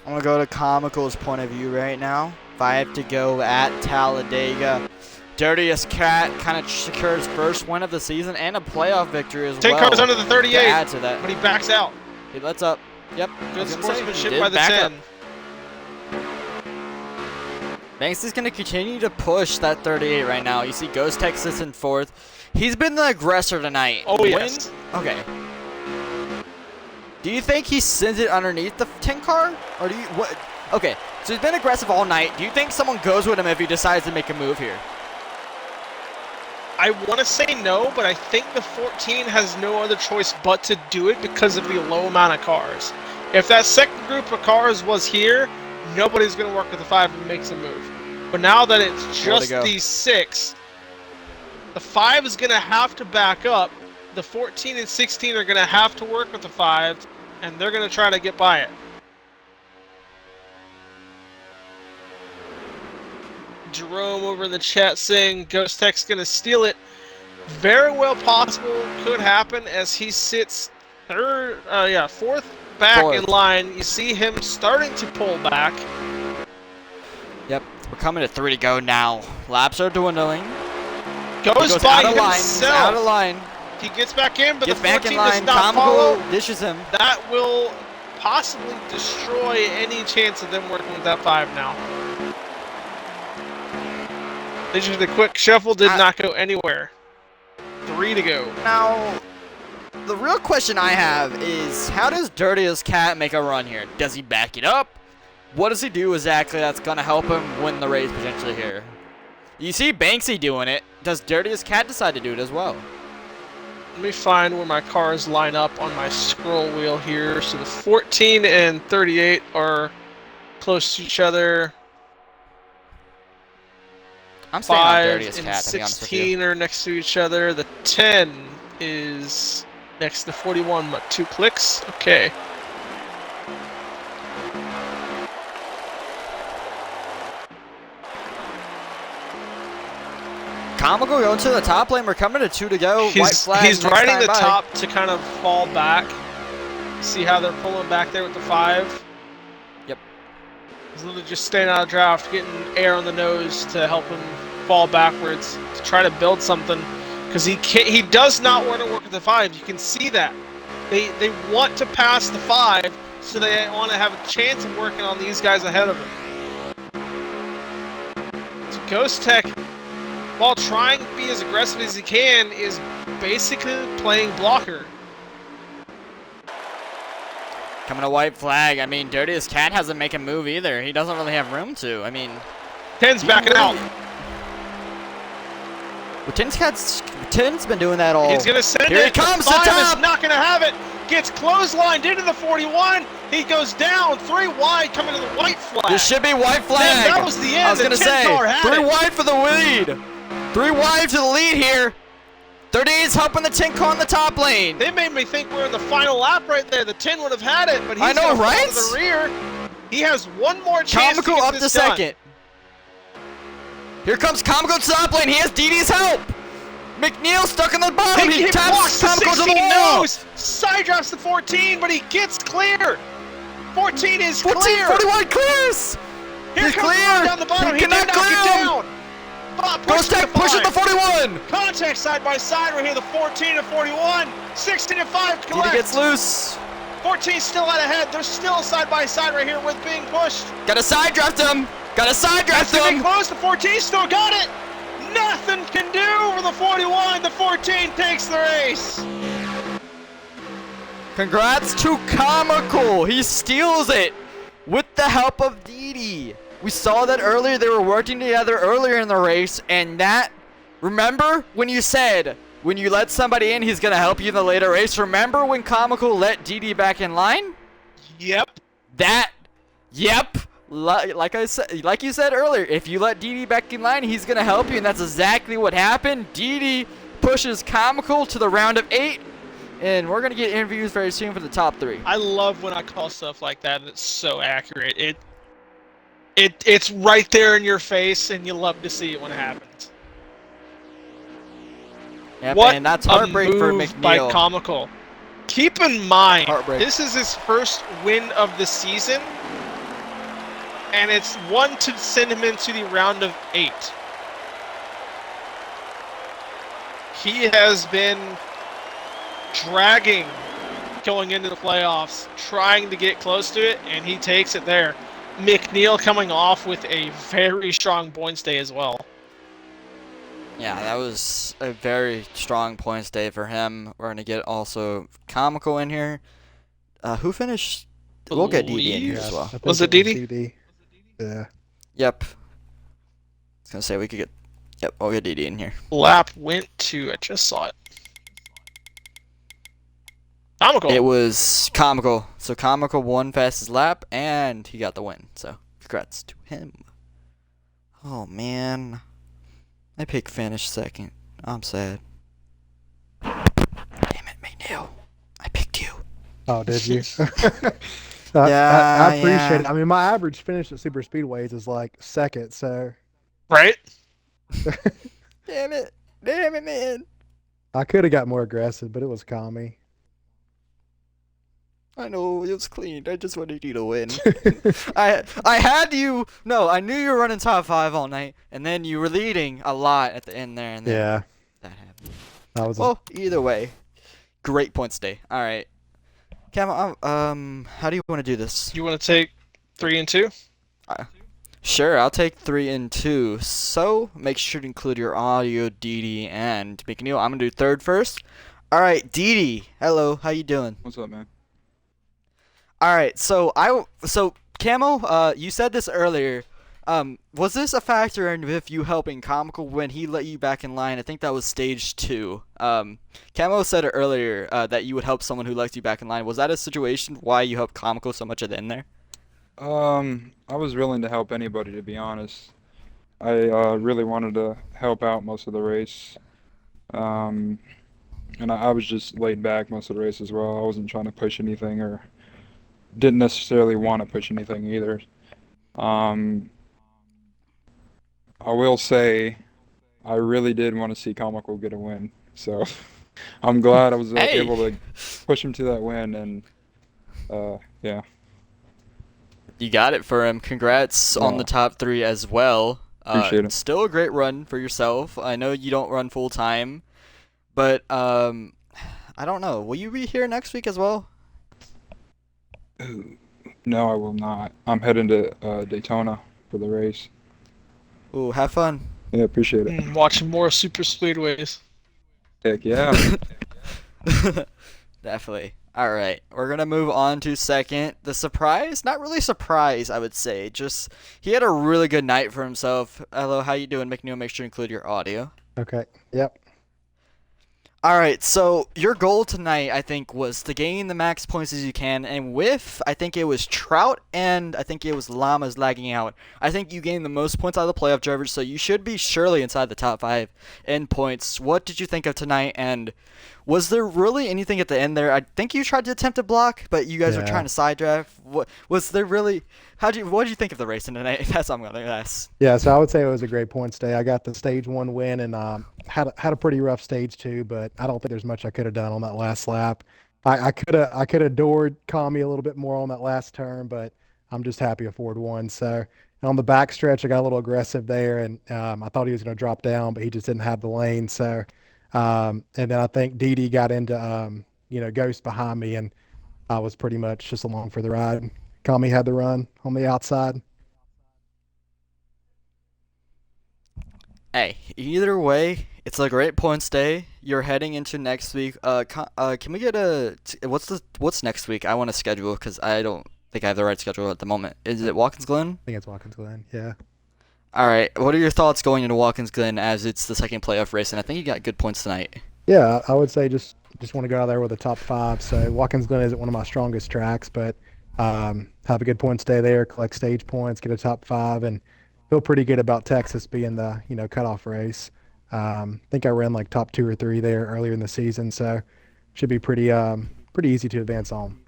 I'm gonna go to Comical's point of view right now. 5 to go at Talladega. Dirtiest Cat kind of secures first win of the season and a playoff victory as 10 well. cars under the To 38, add to that. but he backs out. He lets up. Yep. Good I was gonna say, he sportsmanship did by the back 10. up. Banks is going to continue to push that 38 right now. You see Ghost Texas in 4th. He's been the aggressor tonight. Oh, yes. Okay. Do you think he sends it underneath the 10 car? Or do you... what? Okay, so he's been aggressive all night. Do you think someone goes with him if he decides to make a move here? I want to say no, but I think the 14 has no other choice but to do it because of the low amount of cars. If that second group of cars was here, nobody's going to work with the 5 and makes a move. But now that it's just these 6, the 5 is going to have to back up. The 14 and 16 are going to have to work with the 5, and they're going to try to get by it. Jerome over in the chat saying Ghost Tech's going to steal it. Very well possible, could happen as he sits fourth back in line. You see him starting to pull back. Yep, we're coming to 3 to go now. Laps are dwindling. Goes by out of line. himself. Out of line. He gets back in, but Gets the back 14 in line. does not follow. Comical dishes him. That will possibly destroy any chance of them working with that 5 now. They just the quick shuffle did not go anywhere. 3 to go. Now, the real question I have is, how does Dirtiest Cat make a run here? Does he back it up? What does he do exactly that's going to help him win the race potentially here? You see Banksy doing it. Does Dirtiest Cat decide to do it as well? Let me find where my cars line up on my scroll wheel here. So the 14 and 38 are close to each other. I'm staying on 5 Dirtiest and Cat, to be honest with you. 16 are next to each other. The 10 is next to 41, but 2 clicks. Okay. Comical going to the top lane. We're coming to 2 to go. White flag. He's next riding time the by. top to kind of fall back. See how they're pulling back there with the 5? Yep. He's literally just staying out of draft, getting air on the nose to help him fall backwards to try to build something. Because he does not want to work with the 5. You can see that. They want to pass the 5, so they want to have a chance of working on these guys ahead of him. So Ghost Tech, while trying to be as aggressive as he can, is basically playing blocker. Coming to white flag. I mean, Dirtiest Cat hasn't make a move either. He doesn't really have room to. I mean, 10's backing out. well, Tin's been doing that all. He's going to send Here it. he comes The to 5 top. is not going to have it. Gets clotheslined into the 41. He goes down 3 wide coming to the white flag. This should be white flag. That was the end. I was The gonna 10 say car had 3 it. wide for the lead. 3 wide to the lead here. 38's helping the 10 car in the top lane. They made me think we're in the final lap right there. The 10 would have had it, but he's I know, gonna fall right? to the rear. He has one more chance Comical to get up to this done. second. Here comes Comical to top lane. He has DD's help. McNeil stuck in the bottom. He blocks taps the Comical to the 16 wall. nose. Side drops the 14, but he gets clear. 14 is 14, clear. 41 clears. Here He's comes the clear. one down the bottom. He He cannot may knock clear it him. down. Bob Ghost pushes Tech pushes the 41. Contact side by side right here. The 14 and 41. 16 and 5 DD collect. gets loose. 14 still out ahead. They're still side by side right here with being pushed. Got to side draft him. Got to side draft That's getting him. close. The 14 still got it. Nothing can do for the 41. The 14 takes the race. Congrats to Comical. He steals it with the help of DD. We saw that earlier. They were working together earlier in the race, and that, remember when you said when you let somebody in, he's gonna help you in the later race? Remember when Comical let DD back in line? Yep. Yep. Like you said earlier, if you let DD back in line, he's gonna help you, and that's exactly what happened. DD pushes Comical to the round of 8, and we're gonna get interviews very soon for the top 3. I love when I call stuff like that, and it's so accurate. It's right there in your face, and you love to see it when it happens. Yep, What and that's a heartbreak for move by McNeil. Comical. Keep in mind, Heartbreak. this is his first win of the season, and it's one to send him into the round of 8. He has been dragging going into the playoffs, trying to get close to it, and he takes it there. McNeil coming off with a very strong points day as well. Yeah, that was a very strong points day for him. We're gonna get also Comical in here. Who finished? We'll get DD in here as well. I think Was it DD? DD? Yeah. Yep. I was gonna say we could get. Yep, we'll get DD in here. Lap went to, I just saw it. Comical. It was Comical. So Comical won fastest lap, and he got the win. So congrats to him. Oh man, I picked finish second. I'm sad. Damn it, McNeil. I picked you. Oh, did you? Yeah, I appreciate yeah. it. I mean, my average finish at super speedways is like second, so Right? Damn it, man. I could have got more aggressive, but it was Kami. I know, it was clean. I just wanted you to win. I had you. No, I knew you were running top 5 all night, and then you were leading a lot at the end there, and then Yeah, that happened. I was. Well, either way, great points day. All right, Cam. How do you want to do this? You want to take 3 and 2? Sure, I'll take 3 and 2. So make sure to include your audio, DD, and McNeil. I'm gonna do third first. All right, Didi. Hello, how you doing? What's up, man? All right, so Camo, you said this earlier. Was this a factor in with you helping Comical when he let you back in line? I think that was stage 2. Camo said it earlier that you would help someone who lets you back in line. Was that a situation why you helped Comical so much at the end there? I was willing to help anybody, to be honest. I really wanted to help out most of the race. Um, and I was just laid back most of the race as well. I wasn't trying to push anything or didn't necessarily want to push anything either. Um, I will say I really did want to see Comical get a win. So I'm glad I was Hey! able to push him to that win and yeah. You got it for him. Congrats on the Yeah. top 3 as well. Appreciate it. Still a great run for yourself. I know you don't run full time, but I don't know. Will you be here next week as well? No, I will not. I'm heading to Daytona for the race. Ooh, have fun. Yeah, appreciate it. Watching more super speedways. Heck yeah. Definitely. All right, we're gonna move on to second. The surprise, not really surprise, I would say. Just he had a really good night for himself. Hello, how you doing, McNeil? Make sure to include your audio. Okay. Yep. All right, so your goal tonight, I think, was to gain the max points as you can, and with, I think it was Trout and I think it was Llamas lagging out. I think you gained the most points out of the playoff drivers, so you should be surely inside the top 5 in points. What did you think of tonight, and was there really anything at the end there? I think you tried to attempt a block, but you guys were Yeah. trying to side drive. What was there really? What did you think of the racing tonight? That's what I'm gonna ask. Yeah, so I would say it was a great points day. I got the stage 1 win and had a pretty rough stage 2, but I don't think there's much I could have done on that last lap. I could have adored Kami a little bit more on that last turn, but I'm just happy a Ford won. So and on the back stretch, I got a little aggressive there, and I thought he was going to drop down, but he just didn't have the lane. So and then I think Didi got into Ghost behind me, and I was pretty much just along for the ride. Kami had the run on the outside. Hey, either way, it's a great points day. You're heading into next week. Can we get what's next week? I want to schedule because I don't think I have the right schedule at the moment. Is it Watkins Glen? I think it's Watkins Glen. Yeah. All right. What are your thoughts going into Watkins Glen as it's the second playoff race, and I think you got good points tonight. Yeah, I would say just want to go out there with a top 5. So Watkins Glen isn't one of my strongest tracks, but have a good points day there, collect stage points, get a top 5, and feel pretty good about Texas being the cutoff race. Think I ran like top 2 or 3 there earlier in the season, so should be pretty easy to advance on.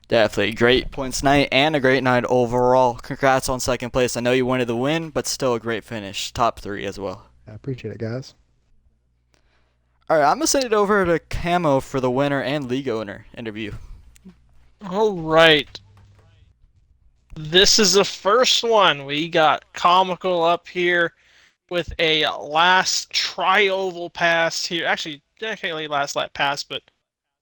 Definitely great points night and a great night overall. Congrats on second place. I know you wanted the win, but still a great finish. Top 3 as well. I appreciate it, guys. All right, I'm gonna send it over to Camo for the winner and league owner interview. All right. This is the first one. We got Comical up here with a last tri-oval pass here. Actually, technically last lap pass, but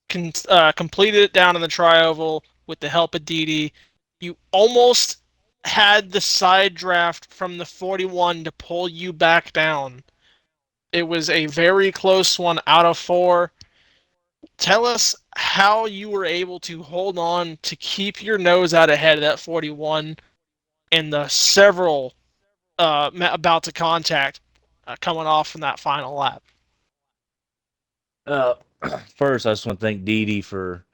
completed it down in the tri-oval with the help of Didi. You almost had the side draft from the 41 to pull you back down. It was a very close one out of 4. Tell us how you were able to hold on to keep your nose out ahead of that 41 and the several about to contact coming off from that final lap. First, I just want to thank Didi for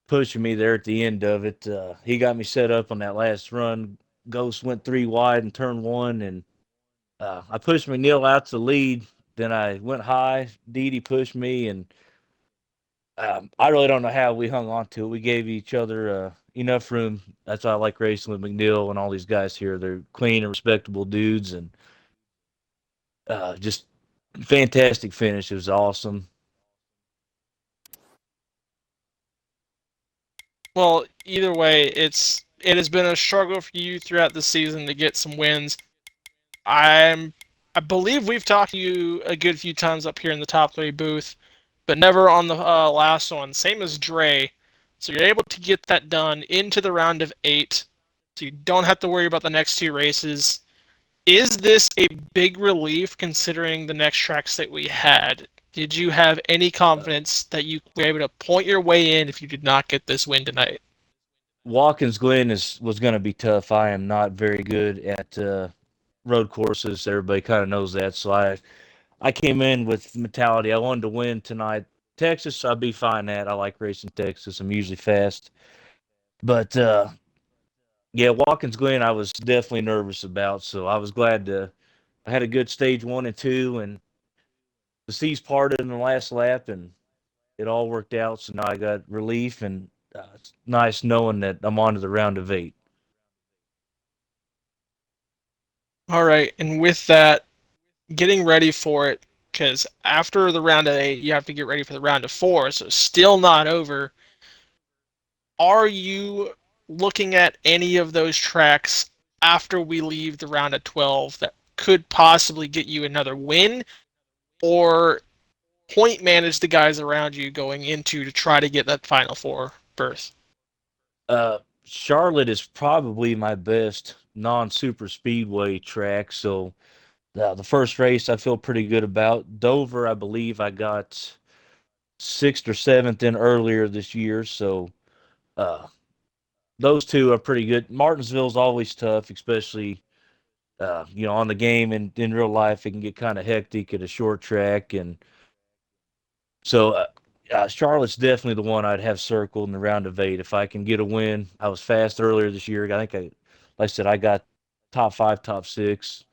pushing me there at the end of it. He got me set up on that last run. Ghost went 3 wide in turn 1, and I pushed McNeil out to lead. Then I went high. Didi pushed me, and I really don't know how we hung on to it. We gave each other enough room. That's why I like racing with McNeil and all these guys here. They're clean and respectable dudes, and just fantastic finish. It was awesome. Well, either way, it has been a struggle for you throughout the season to get some wins. I believe we've talked to you a good few times up here in the top 3 booth, but never on the last one. Same as Dre. So you're able to get that done into the round of 8, so you don't have to worry about the next 2 races. Is this a big relief considering the next tracks that we had? did you have any confidence that you were able to point your way in if you did not get this win tonight? Watkins Glen was going to be tough. I am not very good at road courses. Everybody kind of knows that. So I came in with mentality. I wanted to win tonight. Texas, I'll be fine at. I like racing Texas. I'm usually fast. But yeah, Watkins Glen, I was definitely nervous about. So I was glad I had a good stage 1 and 2, and the seas parted in the last lap, and it all worked out. So now I got relief, and it's nice knowing that I'm on to the round of 8. All right, and with that, getting ready for it, because after the round of 8, you have to get ready for the round of 4, so still not over. Are you looking at any of those tracks after we leave the round of 12 that could possibly get you another win, or point manage the guys around you going into to try to get that Final Four berth? Charlotte is probably my best non-super speedway track. So the first race I feel pretty good about. Dover, I believe I got 6th or 7th in earlier this year. So those two are pretty good. Martinsville's always tough, especially on the game and in real life. It can get kind of hectic at a short track, and so Charlotte's definitely the one I'd have circled in the round of 8 if I can get a win. I was fast earlier this year. Like I said, I got top 5, top 6.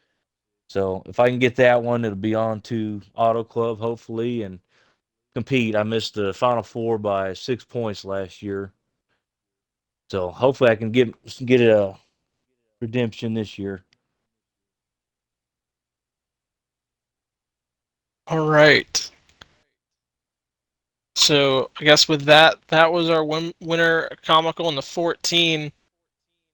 So if I can get that one, it'll be on to Auto Club hopefully and compete. I missed the Final Four by 6 points last year, so hopefully I can get a redemption this year. All right. So I guess with that was our winner comical in the 14.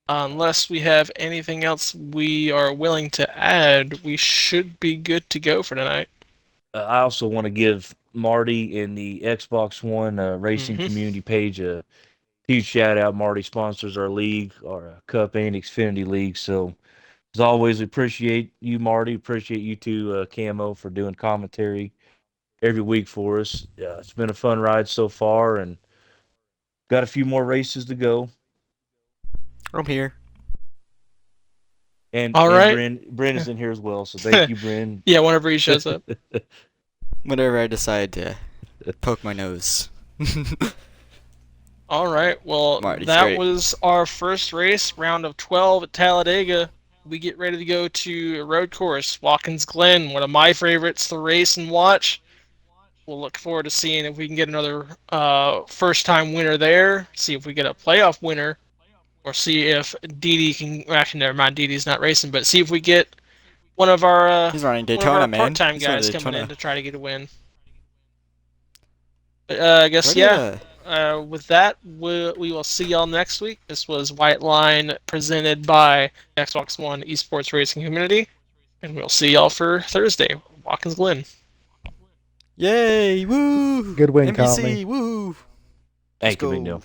Unless we have anything else we are willing to add, we should be good to go for tonight. I also want to give Marty in the Xbox One racing community page a huge shout out. Marty sponsors our league, our Cup and Xfinity League. So as always, appreciate you, Marty. Appreciate you too, Camo, for doing commentary every week for us. It's been a fun ride so far, and got a few more races to go. I'm here. And all right, Bryn is in here as well. So thank you, Bryn. Yeah, whenever he shows up. Whenever I decide to poke my nose. All right, well, Marty's that great. was our first race, round of 12 at Talladega. We get ready to go to a road course, Watkins Glen, one of my favorites to race and watch. We'll look forward to seeing if we can get another first-time winner there, see if we get a playoff winner, or see if Didi can. Actually, never mind, Didi's not racing, but see if we get one of our He's running one of Daytona, our man. part-time He's running guys coming Daytona. in to try to get a win. But, I guess with that, we will see y'all next week. This was White Line presented by Xbox One Esports Racing Community, and we'll see y'all for Thursday, Watkins Glen. Yay! Woo! Good win, NBC! Conley. Woo! Thank you, Let's Big go. Neil.